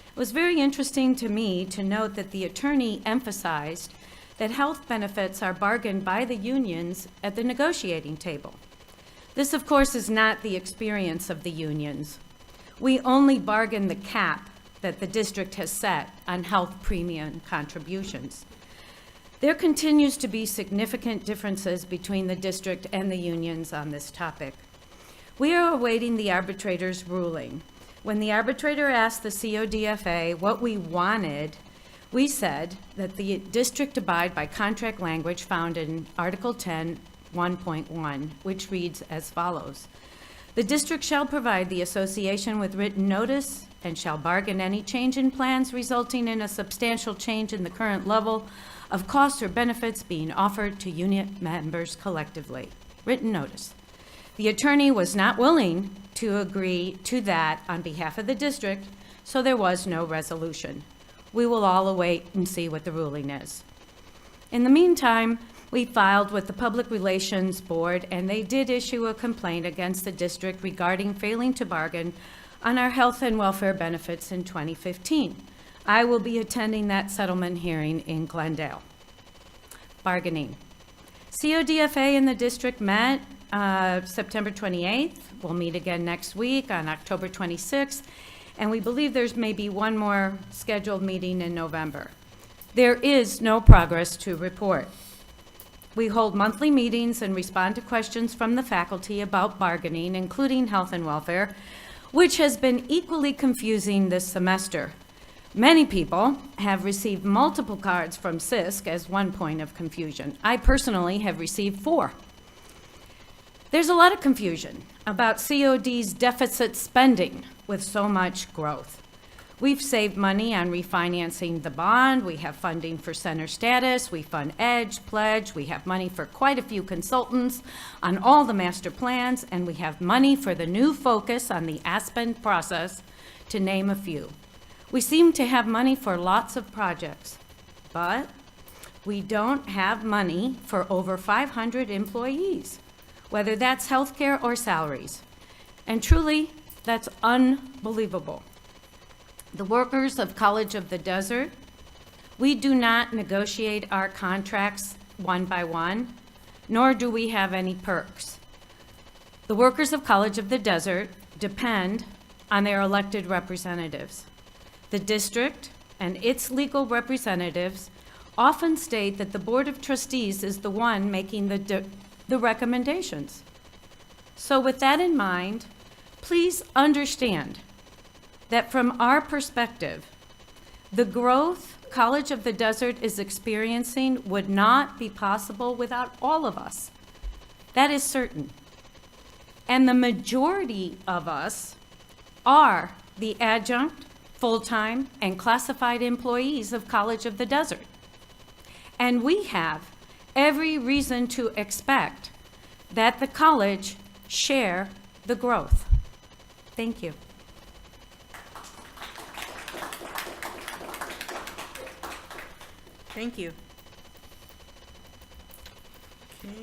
It was very interesting to me to note that the attorney emphasized that health benefits are bargained by the unions at the negotiating table. This, of course, is not the experience of the unions. We only bargain the cap that the district has set on health premium contributions. There continues to be significant differences between the district and the unions on this topic. We are awaiting the arbitrator's ruling. When the arbitrator asked the CODFA what we wanted, we said that the district abide by contract language found in Article 10, 1.1, which reads as follows. The district shall provide the association with written notice and shall bargain any change in plans resulting in a substantial change in the current level of costs or benefits being offered to union members collectively. Written notice. The attorney was not willing to agree to that on behalf of the district, so there was no resolution. We will all await and see what the ruling is. In the meantime, we filed with the Public Relations Board, and they did issue a complaint against the district regarding failing to bargain on our health and welfare benefits in 2015. I will be attending that settlement hearing in Glendale. Bargaining. CODFA and the district met September 28th. We'll meet again next week on October 26th, and we believe there's maybe one more scheduled meeting in November. There is no progress to report. We hold monthly meetings and respond to questions from the faculty about bargaining, including health and welfare, which has been equally confusing this semester. Many people have received multiple cards from CISC as one point of confusion. I personally have received 4. There's a lot of confusion about COD's deficit spending with so much growth. We've saved money on refinancing the bond. We have funding for center status. We fund EDGE, Pledge. We have money for quite a few consultants on all the master plans, and we have money for the new focus on the Aspen process, to name a few. We seem to have money for lots of projects, but we don't have money for over 500 employees, whether that's healthcare or salaries. And truly, that's unbelievable. The workers of College of the Desert, we do not negotiate our contracts one by one. nor do we have any perks. The workers of College of the Desert depend on their elected representatives. The district and its legal representatives often state that the Board of Trustees is the one making the recommendations. So with that in mind, please understand that from our perspective, the growth College of the Desert is experiencing would not be possible without all of us. That is certain. And the majority of us are the adjunct, full-time, and classified employees of College of the Desert. And we have every reason to expect that the college share the growth. Thank you. Thank you. Okay.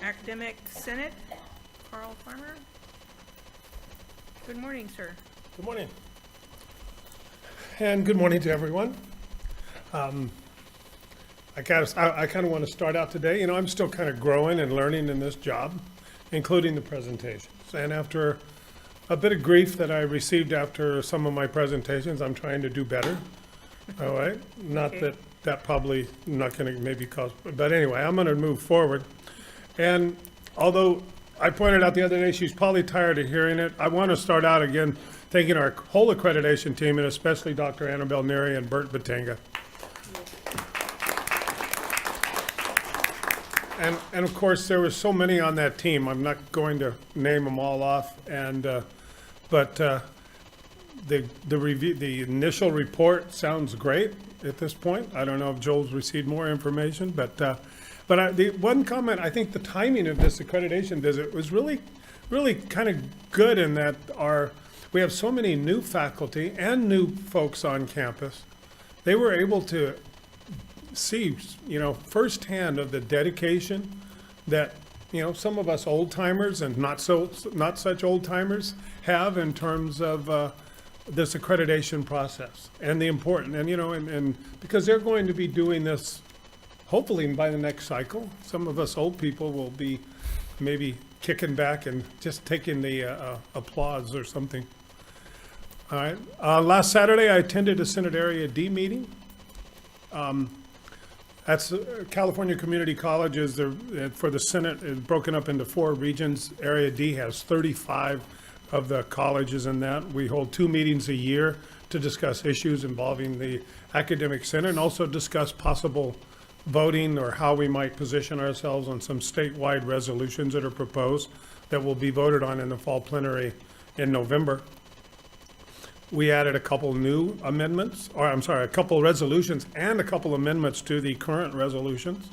Academic Senate, Carl Farmer. Good morning, sir. Good morning. And good morning to everyone. I kind of want to start out today. You know, I'm still kind of growing and learning in this job, including the presentations. And after a bit of grief that I received after some of my presentations, I'm trying to do better. All right. Not Okay. that probably not going to maybe cause, but anyway, I'm going to move forward. And although I pointed out the other day, she's probably tired of hearing it, I want to start out again thanking our whole accreditation team, and especially Dr. Annabelle Neary and Bert Batanga. And of course, there were so many on that team. I'm not going to name them all off. But the review, the initial report sounds great at this point. I don't know if Joel's received more information, but the one comment, I think the timing of this accreditation visit was really kind of good in that we have so many new faculty and new folks on campus. They were able to see, you know, firsthand of the dedication that, you know, some of us old timers and not such old timers have in terms of this accreditation process and the important, and you know, and because they're going to be doing this hopefully by the next cycle. Some of us old people will be maybe kicking back and just taking the applause or something. All right. Last Saturday, I attended a Senate Area D meeting. That's California Community Colleges. For the Senate, is broken up into 4 regions. Area D has 35 of the colleges in that. We hold 2 meetings a year to discuss issues involving the academic senate and also discuss possible voting or how we might position ourselves on some statewide resolutions that are proposed that will be voted on in the fall plenary in November. We added a couple new amendments, or I'm sorry, a couple resolutions and a couple amendments to the current resolutions.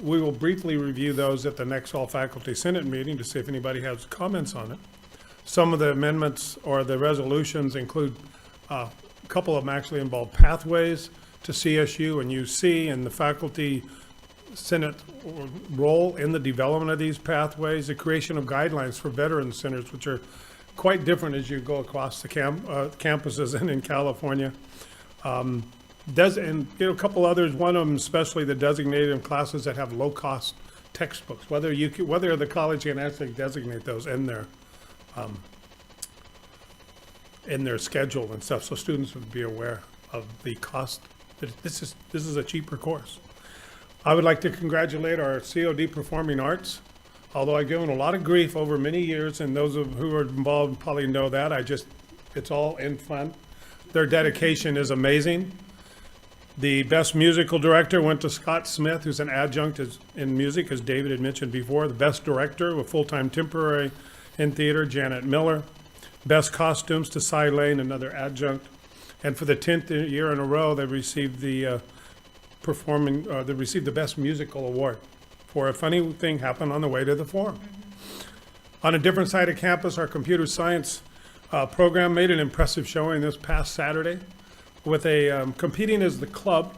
We will briefly review those at the next all-faculty Senate meeting to see if anybody has comments on it. Some of the amendments or the resolutions include, a couple of them actually involve pathways to CSU and UC and the faculty Senate role in the development of these pathways, the creation of guidelines for veteran centers, which are quite different as you go across the campuses and in California. And you know, a couple others, one of them especially the designated classes that have low-cost textbooks, whether the college can actually designate those in their schedule and stuff, so students would be aware of the cost. This is a cheaper course. I would like to congratulate our COD Performing Arts. Although I've given a lot of grief over many years, and those who are involved probably know that, it's all in fun. Their dedication is amazing. The best musical director went to Scott Smith, who's an adjunct in music, as David had mentioned before. The best director, with full-time temporary in theater, Janet Miller. Best costumes to Cy Lane, another adjunct. And for the 10th year in a row, they received the Best Musical Award for A Funny Thing Happened on the Way to the Forum. On a different side of campus, our computer science program made an impressive showing this past Saturday with competing as the club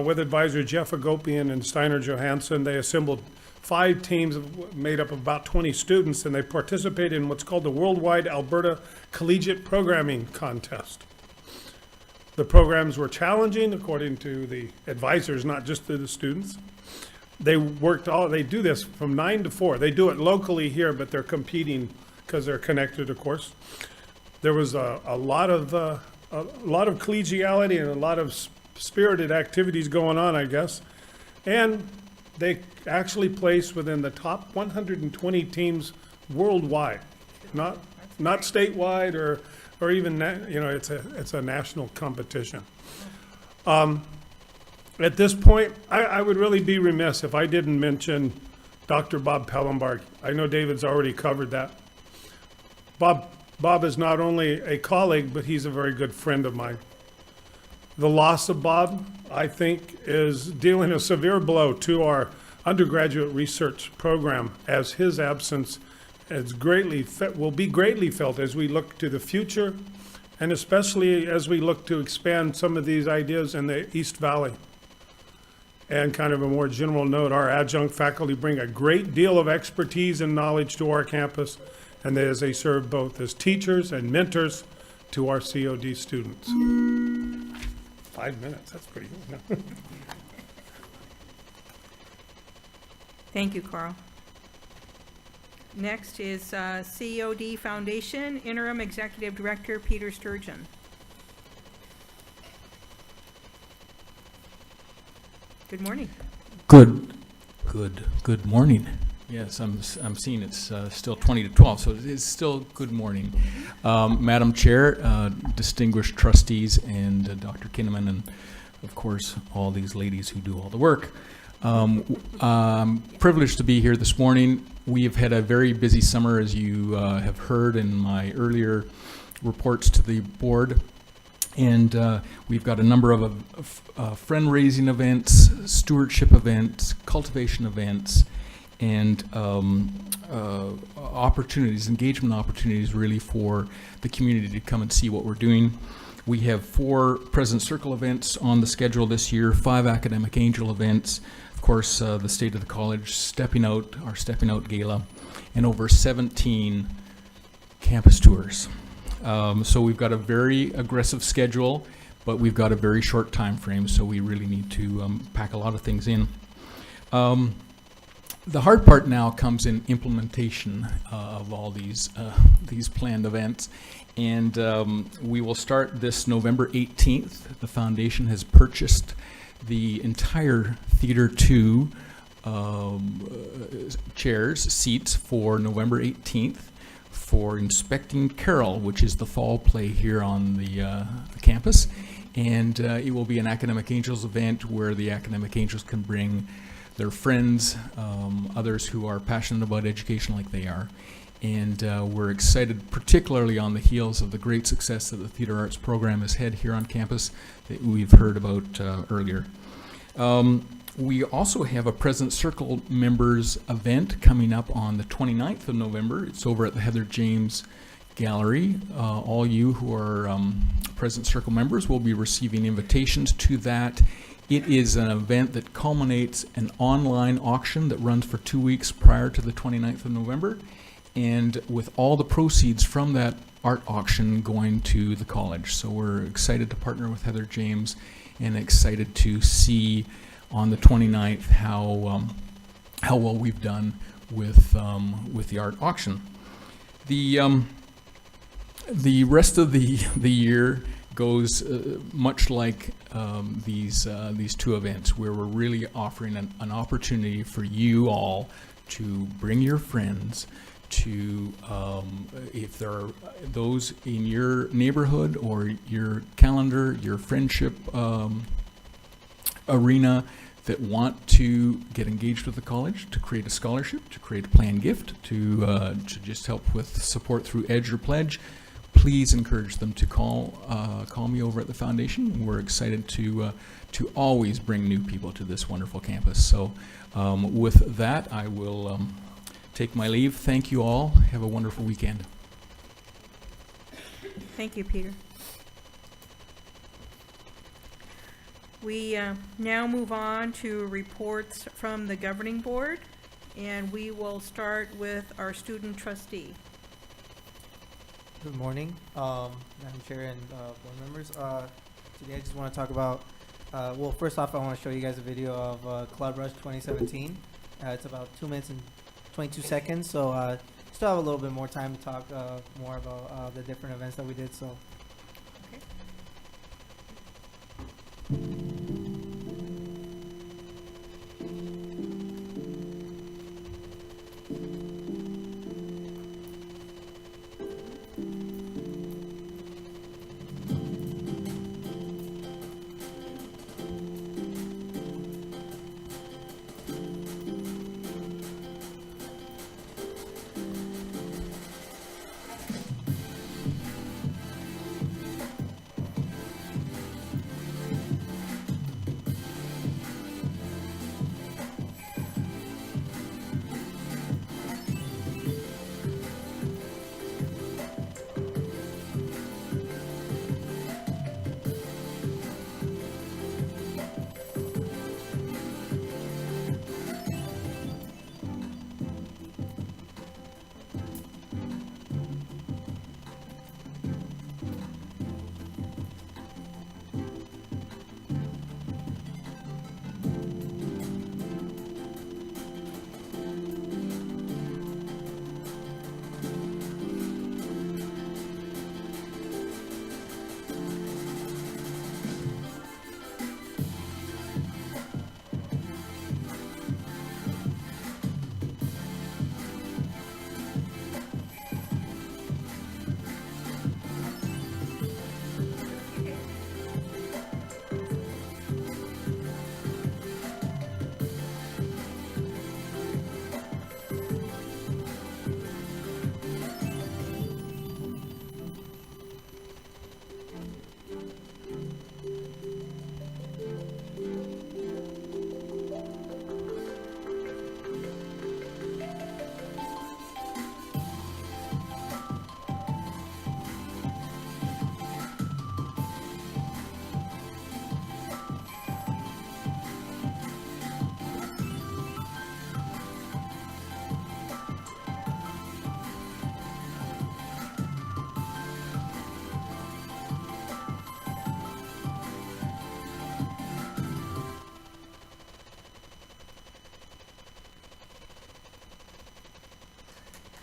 with advisor Jeff Agopian and Steiner Johansson. They assembled 5 teams made up of about 20 students, and they participated in what's called the Worldwide Alberta Collegiate Programming Contest. The programs were challenging, according to the advisors, not just to the students. They do this from 9 to 4. They do it locally here, but they're competing because they're connected, of course. There was a lot of collegiality and a lot of spirited activities going on, I guess. And they actually placed within the top 120 teams worldwide, not statewide or even it's a national competition. At this point, I would really be remiss if I didn't mention Dr. Bob Pellenbarg. I know David's already covered that. Bob is not only a colleague, but he's a very good friend of mine. The loss of Bob, I think, is dealing a severe blow to our undergraduate research program, as his absence will be greatly felt as we look to the future, and especially as we look to expand some of these ideas in the East Valley. And kind of a more general note, our adjunct faculty bring a great deal of expertise and knowledge to our campus, and as they serve both as teachers and mentors to our COD students. 5 minutes, that's pretty good. Thank you, Carl. Next is COD Foundation Interim Executive Director Peter Sturgeon. Good morning. Good morning. Yes, I'm seeing it's still 20 to 12, so it is still good morning. Madam Chair, distinguished trustees, and Dr. Kinnaman, and of course, all these ladies who do all the work. I'm privileged to be here this morning. We have had a very busy summer, as you have heard in my earlier reports to the board. And we've got a number of friend-raising events, stewardship events, cultivation events, and opportunities, engagement opportunities really for the community to come and see what we're doing. We have 4 President Circle events on the schedule this year, 5 Academic Angel events, of course, the State of the College Stepping Out, our Stepping Out Gala, and over 17 campus tours. So we've got a very aggressive schedule, but we've got a very short time frame, so we really need to pack a lot of things in. The hard part now comes in implementation of all these planned events, and we will start this November 18th. The foundation has purchased the entire Theater 2 seats for November 18th for Inspecting Carol, which is the fall play here on the campus. And it will be an Academic Angels event where the Academic Angels can bring their friends, others who are passionate about education like they are. And we're excited, particularly on the heels of the great success that the Theater Arts program has had here on campus that we've heard about earlier. We also have a President Circle members event coming up on the 29th of November. It's over at the Heather James Gallery. All you who are President Circle members will be receiving invitations to that. It is an event that culminates an online auction that runs for 2 weeks prior to the 29th of November, and with all the proceeds from that art auction going to the college. So we're excited to partner with Heather James and excited to see on the 29th how well we've done with the art auction. The rest of the year goes much like these 2 events, where we're really offering an opportunity for you all to bring your friends, to if there are those in your neighborhood or your calendar, your friendship arena that want to get engaged with the college, to create a scholarship, to create a planned gift, to just help with support through EDGE or Pledge, please encourage them to call me over at the foundation. We're excited to always bring new people to this wonderful campus. So with that, I will take my leave. Thank you all. Have a wonderful weekend. Thank you, Peter. We now move on to reports from the governing board, and we will start with our student trustee. Good morning, Madam Chair and board members. Today I just want to talk about, well, first off, I want to show you guys a video of Club Rush 2017. It's about 2 minutes and 22 seconds, so still have a little bit more time to talk more about the different events that we did. So.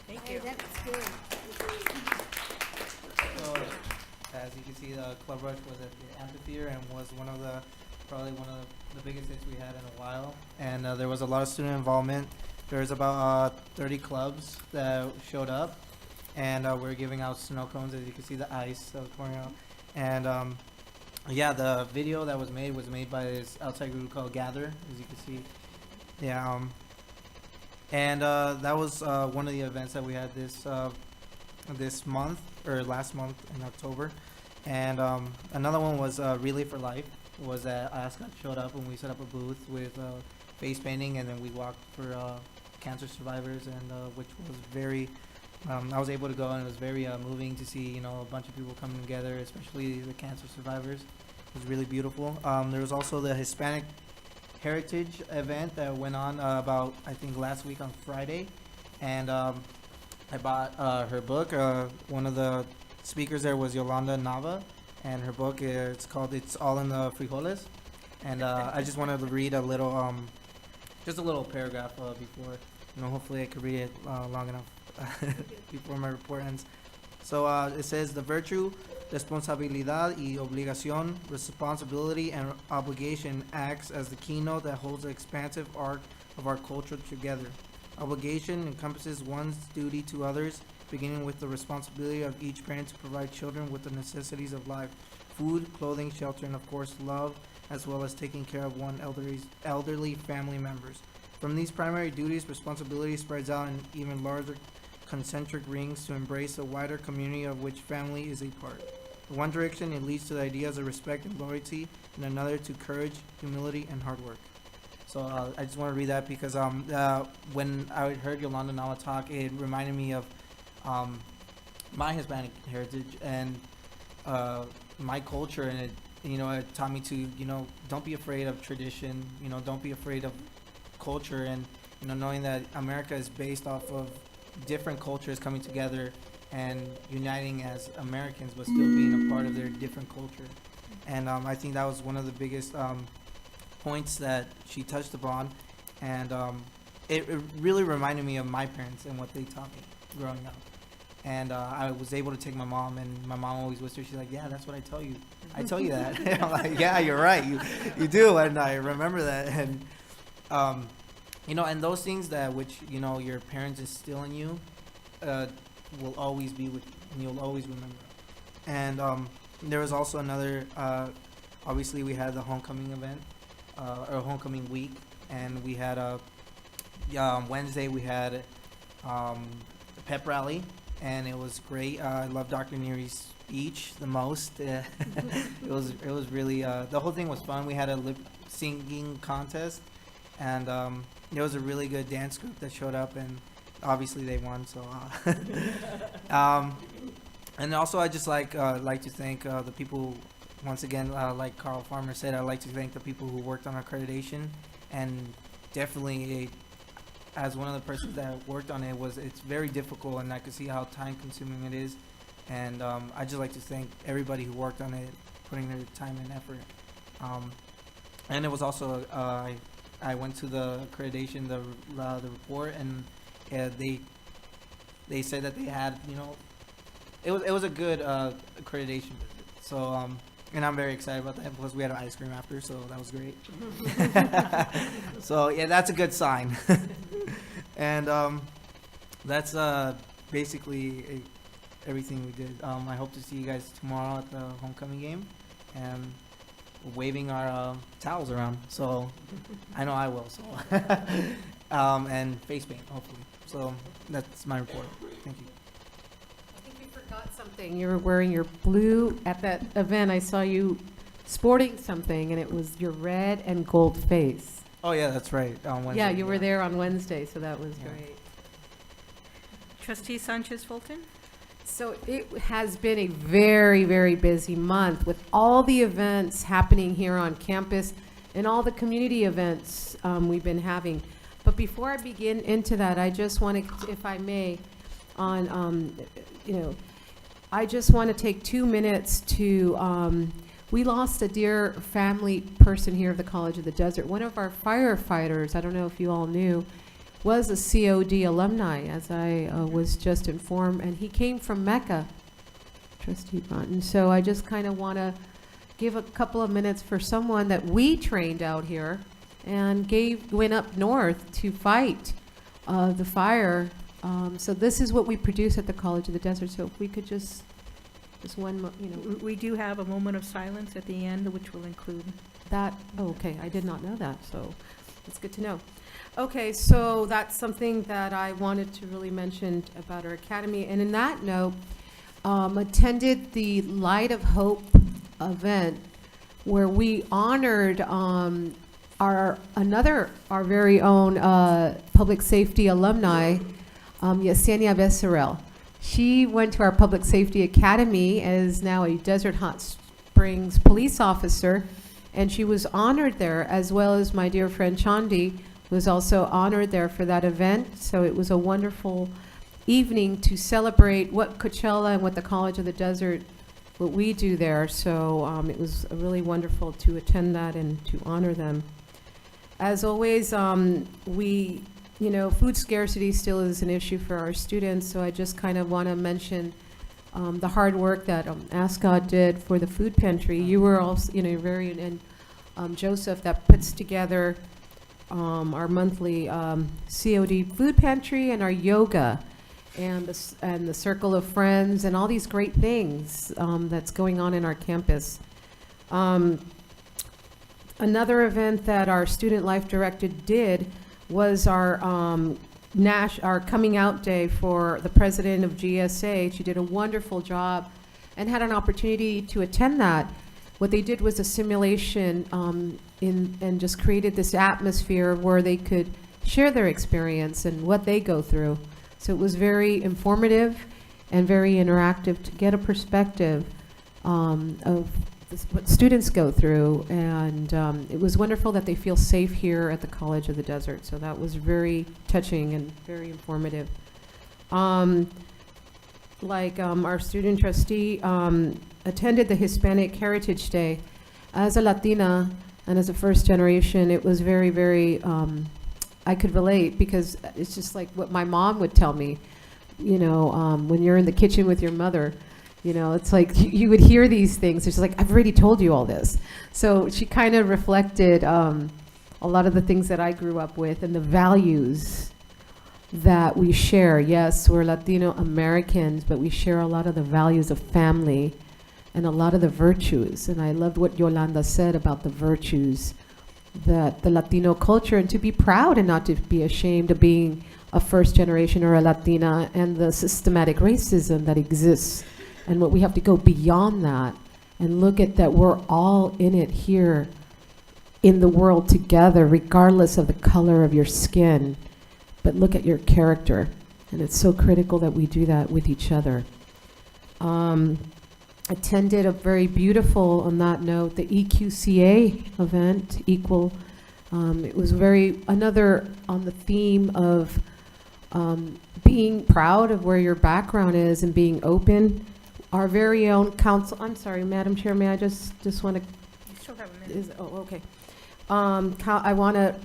Thank you. That was good. So, as you can see, the Club Rush was at the amphitheater and was probably one of the biggest hits we had in a while. And there was a lot of student involvement. There was about 30 clubs that showed up, and we're giving out snow cones. As you can see, the ice that was pouring out. And yeah, the video that was made by this outside group called Gather, as you can see. Yeah. And that was one of the events that we had this month, or last month in October. And another one was Relay for Life. Was that Ascot showed up and we set up a booth with face painting, and then we walked for cancer survivors, and which was very, I was able to go, and it was very moving to see, a bunch of people coming together, especially the cancer survivors. It was really beautiful. There was also the Hispanic Heritage event that went on about, I think, last week on Friday, and I bought her book. One of the speakers there was Yolanda Nava, and her book it's called "It's All in the Frijoles," and I just wanted to read a little, just a little paragraph before, hopefully I could read it long enough before my report ends. So it says, the virtue, responsabilidad y obligación, responsibility and obligation acts as the keynote that holds the expansive arc of our culture together. Obligation encompasses one's duty to others, beginning with the responsibility of each parent to provide children with the necessities of life, food, clothing, shelter, and of course love, as well as taking care of one elderly family members. From these primary duties, responsibility spreads out in even larger concentric rings to embrace a wider community of which family is a part. In one direction, it leads to the ideas of respect and loyalty, in another to courage, humility, and hard work. So I just want to read that because when I heard Yolanda Nava talk, it reminded me of my Hispanic heritage and my culture, and it taught me to, don't be afraid of tradition, don't be afraid of culture, and, knowing that America is based off of different cultures coming together and uniting as Americans, but still being a part of their different culture. And I think that was one of the biggest points that she touched upon. And it really reminded me of my parents and what they taught me growing up. And I was able to take my mom, and my mom always whispers, she's like, yeah, that's what I tell you. I tell you that. And I'm like, yeah, you're right. You do. And I remember that. And, and those things that which, your parents instill in you will always be with you, and you'll always remember. And there was also another, obviously we had the homecoming event, or homecoming week. And we had Wednesday we had the pep rally. And it was great. I love Dr. Neary's speech the most. It was really the whole thing was fun. We had a lip singing contest, and there was a really good dance group that showed up, and obviously they won. So, and also I just like to thank the people once again. Like Carl Farmer said, I'd like to thank the people who worked on accreditation, and definitely. As one of the persons that worked on it, it's very difficult, and I could see how time-consuming it is. And I just like to thank everybody who worked on it, putting their time and effort. And it was also I went to the accreditation, the report, and they said that they had it was a good accreditation visit. So and I'm very excited about that. Plus, we had an ice cream after, so that was great. So yeah, that's a good sign. And that's basically everything we did. I hope to see you guys tomorrow at the homecoming game, and waving our towels around. So I know I will. So and face paint, hopefully. So that's my report. Thank you. Forgot something. You were wearing your blue at that event. I saw you sporting something, and it was your red and gold face. Oh yeah, that's right. On Wednesday. Yeah, you were there on Wednesday, so that was great. Trustee Sanchez Fulton? So it has been a very, very busy month with all the events happening here on campus and all the community events we've been having. But before I begin into that, I just want to, if I may, I just want to take 2 minutes to, we lost a dear family person here of the College of the Desert. One of our firefighters, I don't know if you all knew, was a COD alumni, as I was just informed, and he came from Mecca, Trustee Bronton. So I just kind of want to give a couple of minutes for someone that we trained out here and went up north to fight the fire. So this is what we produce at the College of the Desert. So if we could just one, We do have a moment of silence at the end, which will include that. Oh, okay, I did not know that, so that's good to know. Okay, so that's something that I wanted to really mention about our academy. And in that note, attended the Light of Hope event where we honored our very own public safety alumni, Yesenia Becerril. She went to our Public Safety Academy as now a Desert Hot Springs police officer, and she was honored there, as well as my dear friend Chandi was also honored there for that event. So it was a wonderful evening to celebrate what Coachella and what the College of the Desert, what we do there. So it was really wonderful to attend that and to honor them. As always, food scarcity still is an issue for our students, so I just kind of want to mention the hard work that ASCOT did for the food pantry. You were also, and Joseph, that puts together our monthly COD food pantry and our yoga and the Circle of Friends and all these great things that's going on in our campus. Another event that our student life director did was our coming out day for the president of GSA. She did a wonderful job and had an opportunity to attend that. What they did was a simulation and just created this atmosphere where they could share their experience and what they go through. So it was very informative and very interactive to get a perspective of what students go through, and it was wonderful that they feel safe here at the College of the Desert. So that was very touching and very informative. Our student trustee attended the Hispanic Heritage Day as a Latina and as a first generation, it was very, very, I could relate because it's just like what my mom would tell me, you know, when you're in the kitchen with your mother, you know, it's like you would hear these things. It's like, I've already told you all this. So she kind of reflected a lot of the things that I grew up with and the values that we share. Yes, we're Latino Americans, but we share a lot of the values of family and a lot of the virtues. And I loved what Yolanda said about the virtues that the Latino culture, and to be proud and not to be ashamed of being a first generation or a Latina, and the systematic racism that exists, and what we have to go beyond that and look at that we're all in it here in the world together, regardless of the color of your skin, but look at your character. And it's so critical that we do that with each other. Attended a very beautiful, on that note, the EQCA event, Equal. It was another on the theme of being proud of where your background is and being open. Our very own council, I'm sorry, Madam Chair, may I just want to? You still have a minute. Okay. I want to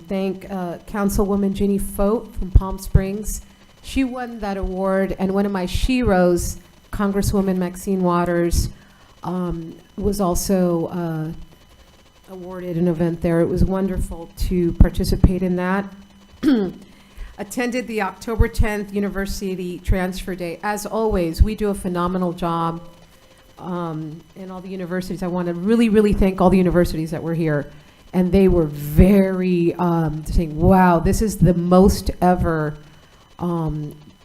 thank Councilwoman Ginny Fote from Palm Springs. She won that award, and one of my sheroes, Congresswoman Maxine Waters, was also awarded an event there. It was wonderful to participate in that. Attended the October 10th University Transfer Day. As always, we do a phenomenal job in all the universities. I want to really, really thank all the universities that were here. And they were very saying, wow, this is the most ever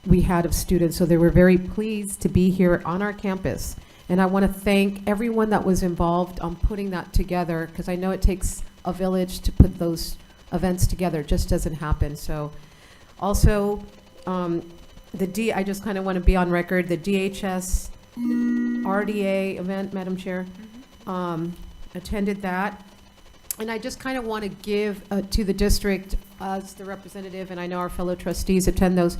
we had of students. So they were very pleased to be here on our campus. And I want to thank everyone that was involved on putting that together, because I know it takes a village to put those events together. It just doesn't happen. So also, I just kind of want to be on record, the DHS RDA event, Madam Chair, attended that. And I just kind of want to give to the district as the representative, and I know our fellow trustees attend those.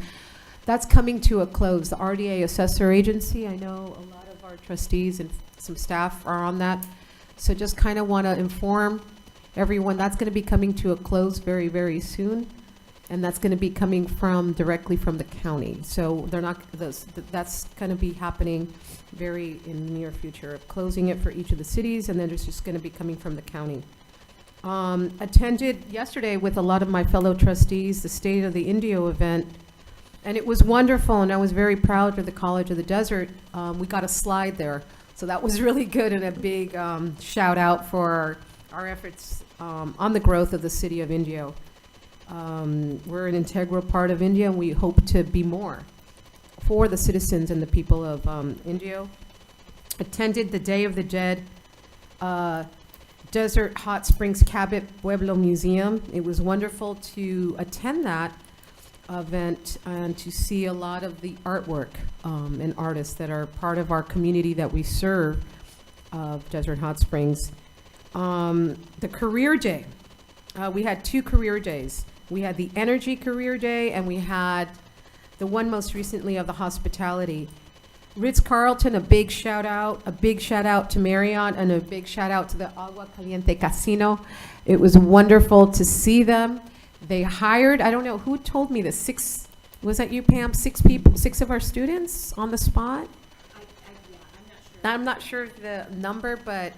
That's coming to a close. The RDA Assessor Agency, I know a lot of our trustees and some staff are on that. So just kind of want to inform everyone that's going to be coming to a close very, very soon. And that's going to be coming directly from the county. So they're not, that's going to be happening very in the near future, closing it for each of the cities, and then it's just going to be coming from the county. Attended yesterday with a lot of my fellow trustees, the State of the Indio event, and it was wonderful, and I was very proud of the College of the Desert. We got a slide there, so that was really good, and a big shout out for our efforts on the growth of the city of Indio. We're an integral part of India, and we hope to be more for the citizens and the people of Indio. Attended the Day of the Dead Desert Hot Springs Cabot Pueblo Museum. It was wonderful to attend that event and to see a lot of the artwork and artists that are part of our community that we serve of Desert Hot Springs. The Career Day. We had 2 career days. We had the Energy Career Day, and we had the one most recently of the Hospitality. Ritz-Carlton, a big shout out to Marriott, and a big shout out to the Agua Caliente Casino. It was wonderful to see them. They hired, I don't know, who told me this, 6, was that you, Pam? 6 people, 6 of our students on the spot? I'm not sure the number, but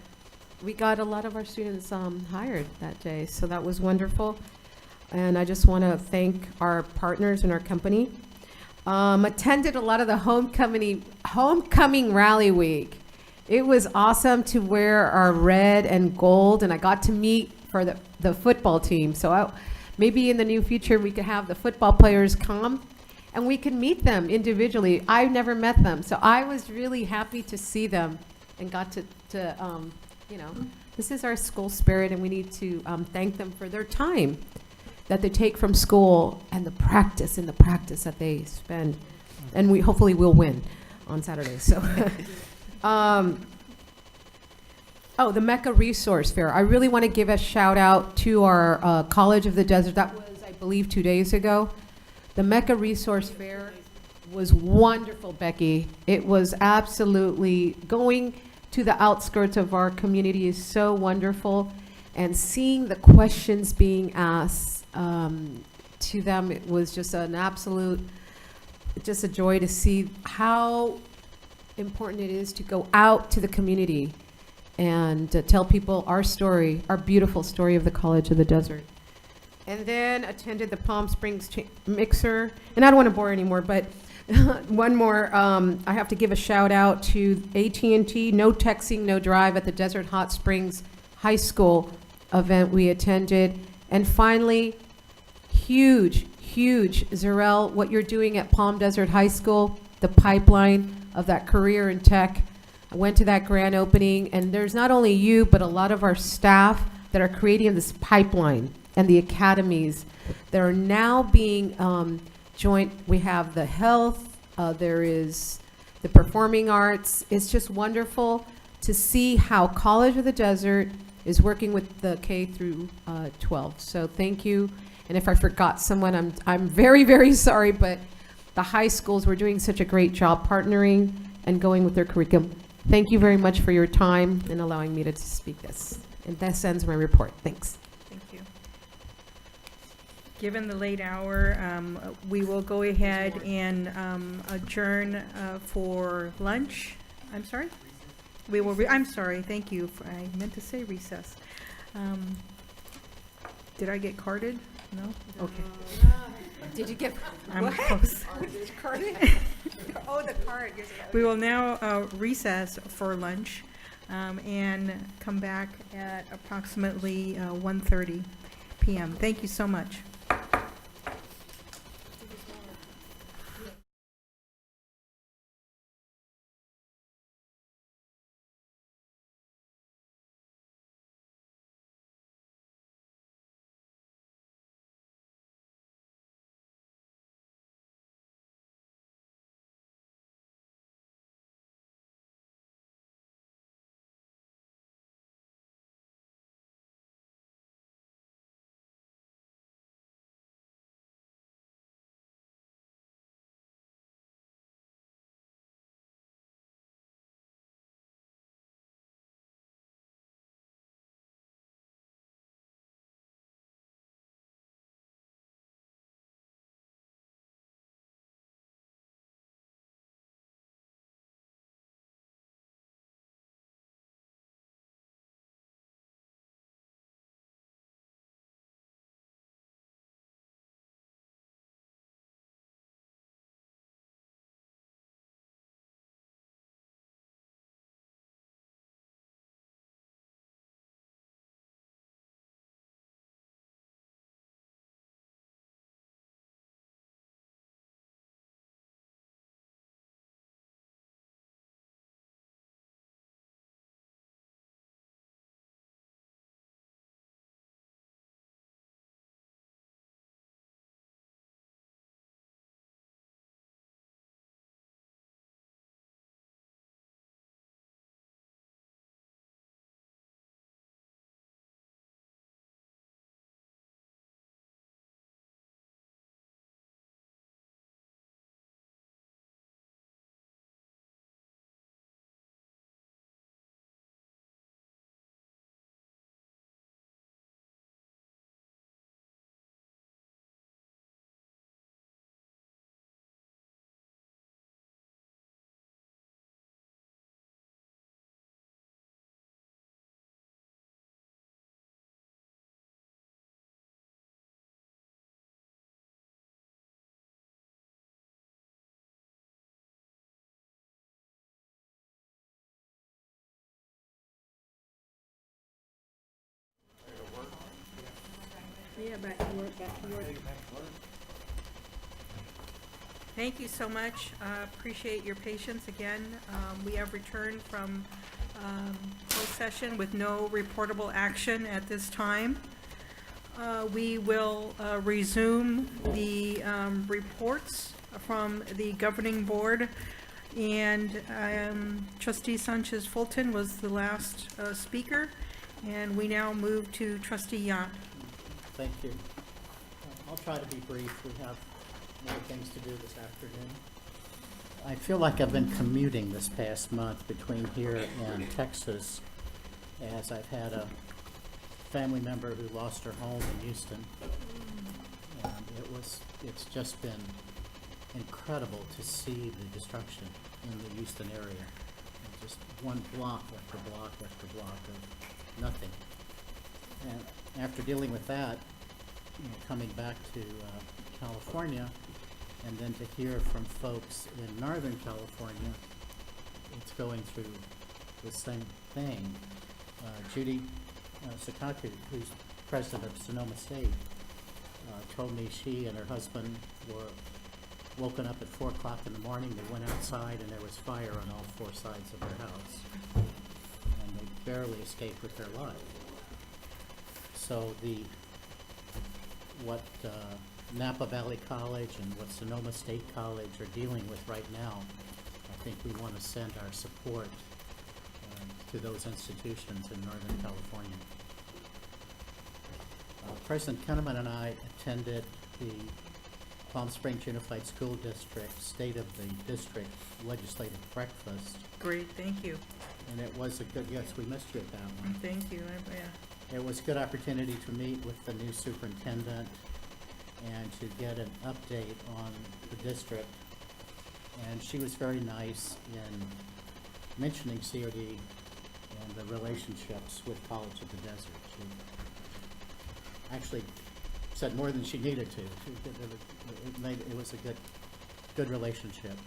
we got a lot of our students hired that day, so that was wonderful. And I just want to thank our partners in our company. Attended a lot of the homecoming rally week. It was awesome to wear our red and gold, and I got to meet for the football team. So maybe in the near future we could have the football players come and we can meet them individually. I've never met them, so I was really happy to see them and got to you know, this is our school spirit, and we need to thank them for their time that they take from school and the practice that they spend. And we hopefully will win on Saturday. So, oh, the Mecca Resource Fair. I really want to give a shout out to our College of the Desert. That was, I believe, 2 days ago. The Mecca Resource Fair was wonderful, Becky. It was absolutely going to the outskirts of our community is so wonderful. And seeing the questions being asked to them, it was just an absolute, just a joy to see how important it is to go out to the community and tell people our story, our beautiful story of the College of the Desert. And then attended the Palm Springs Mixer. And I don't want to bore anymore, but one more, I have to give a shout out to AT&T, No Texting, No Drive at the Desert Hot Springs High School event we attended. And finally, huge, Zarel, what you're doing at Palm Desert High School, the pipeline of that career in tech. I went to that grand opening, and there's not only you, but a lot of our staff that are creating this pipeline and the academies that are now being joined. We have the health, there is the performing arts. It's just wonderful to see how College of the Desert is working with the K through 12. So thank you. And if I forgot someone, I'm very, very sorry, but the high schools were doing such a great job partnering and going with their curriculum. Thank you very much for your time and allowing me to speak this. And that ends my report. Thanks. Thank you. Given the late hour, we will go ahead and adjourn for lunch. I'm sorry? We will, I'm sorry, thank you. I meant to say recess. Did I get carded? No? Okay. Did you get? I'm what? close. Carded? Oh, the card. We will now recess for lunch and come back at approximately 1:30 p.m. Thank you so much. Yeah, back to work, back to work. Thank you so much. Appreciate your patience again. We have returned from closed session with no reportable action at this time. We will resume the reports from the governing board, and Trustee Sanchez Fulton was the last speaker, and we now move to Trustee Yant. Thank you. I'll try to be brief. We have more things to do this afternoon. I feel like I've been commuting this past month between here and Texas, as I've had a family member who lost her home in Houston. And it's just been incredible to see the destruction in the Houston area. And just one block after block after block of nothing. And after dealing with that, coming back to California, and then to hear from folks in Northern California, it's going through the same thing. Judy Sakaku, who's president of Sonoma State, told me she and her husband were woken up at 4 o'clock in the morning. They went outside and there was fire on all 4 sides of their house. And they barely escaped with their life. So what Napa Valley College and what Sonoma State College are dealing with right now, I think we want to send our support to those institutions in Northern California. President Kinnaman and I attended the Palm Springs Unified School District State of the District Legislative Breakfast. Great, thank you. And it was a good, yes, we missed you at that one. Thank you, yeah. It was a good opportunity to meet with the new superintendent and to get an update on the district. And she was very nice in mentioning COD and the relationships with College of the Desert. She actually said more than she needed to. It was a good relationship.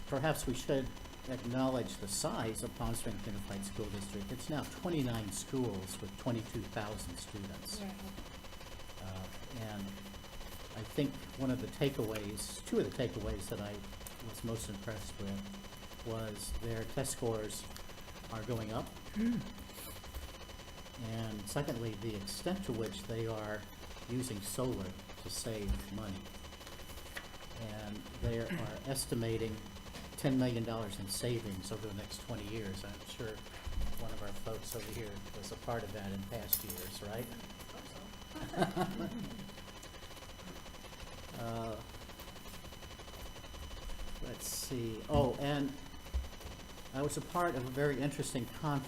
Perhaps we should acknowledge the size of Palm Springs Unified School District. It's now 29 schools with 22,000 students. And I think two of the takeaways that I was most impressed with was their test scores are going up. And secondly, the extent to which they are using solar to save money. And they are estimating $10 million in savings over the next 20 years. I'm sure one of our folks over here was a part of that in past years, right? Let's see. Oh, and I was a part of a very interesting conference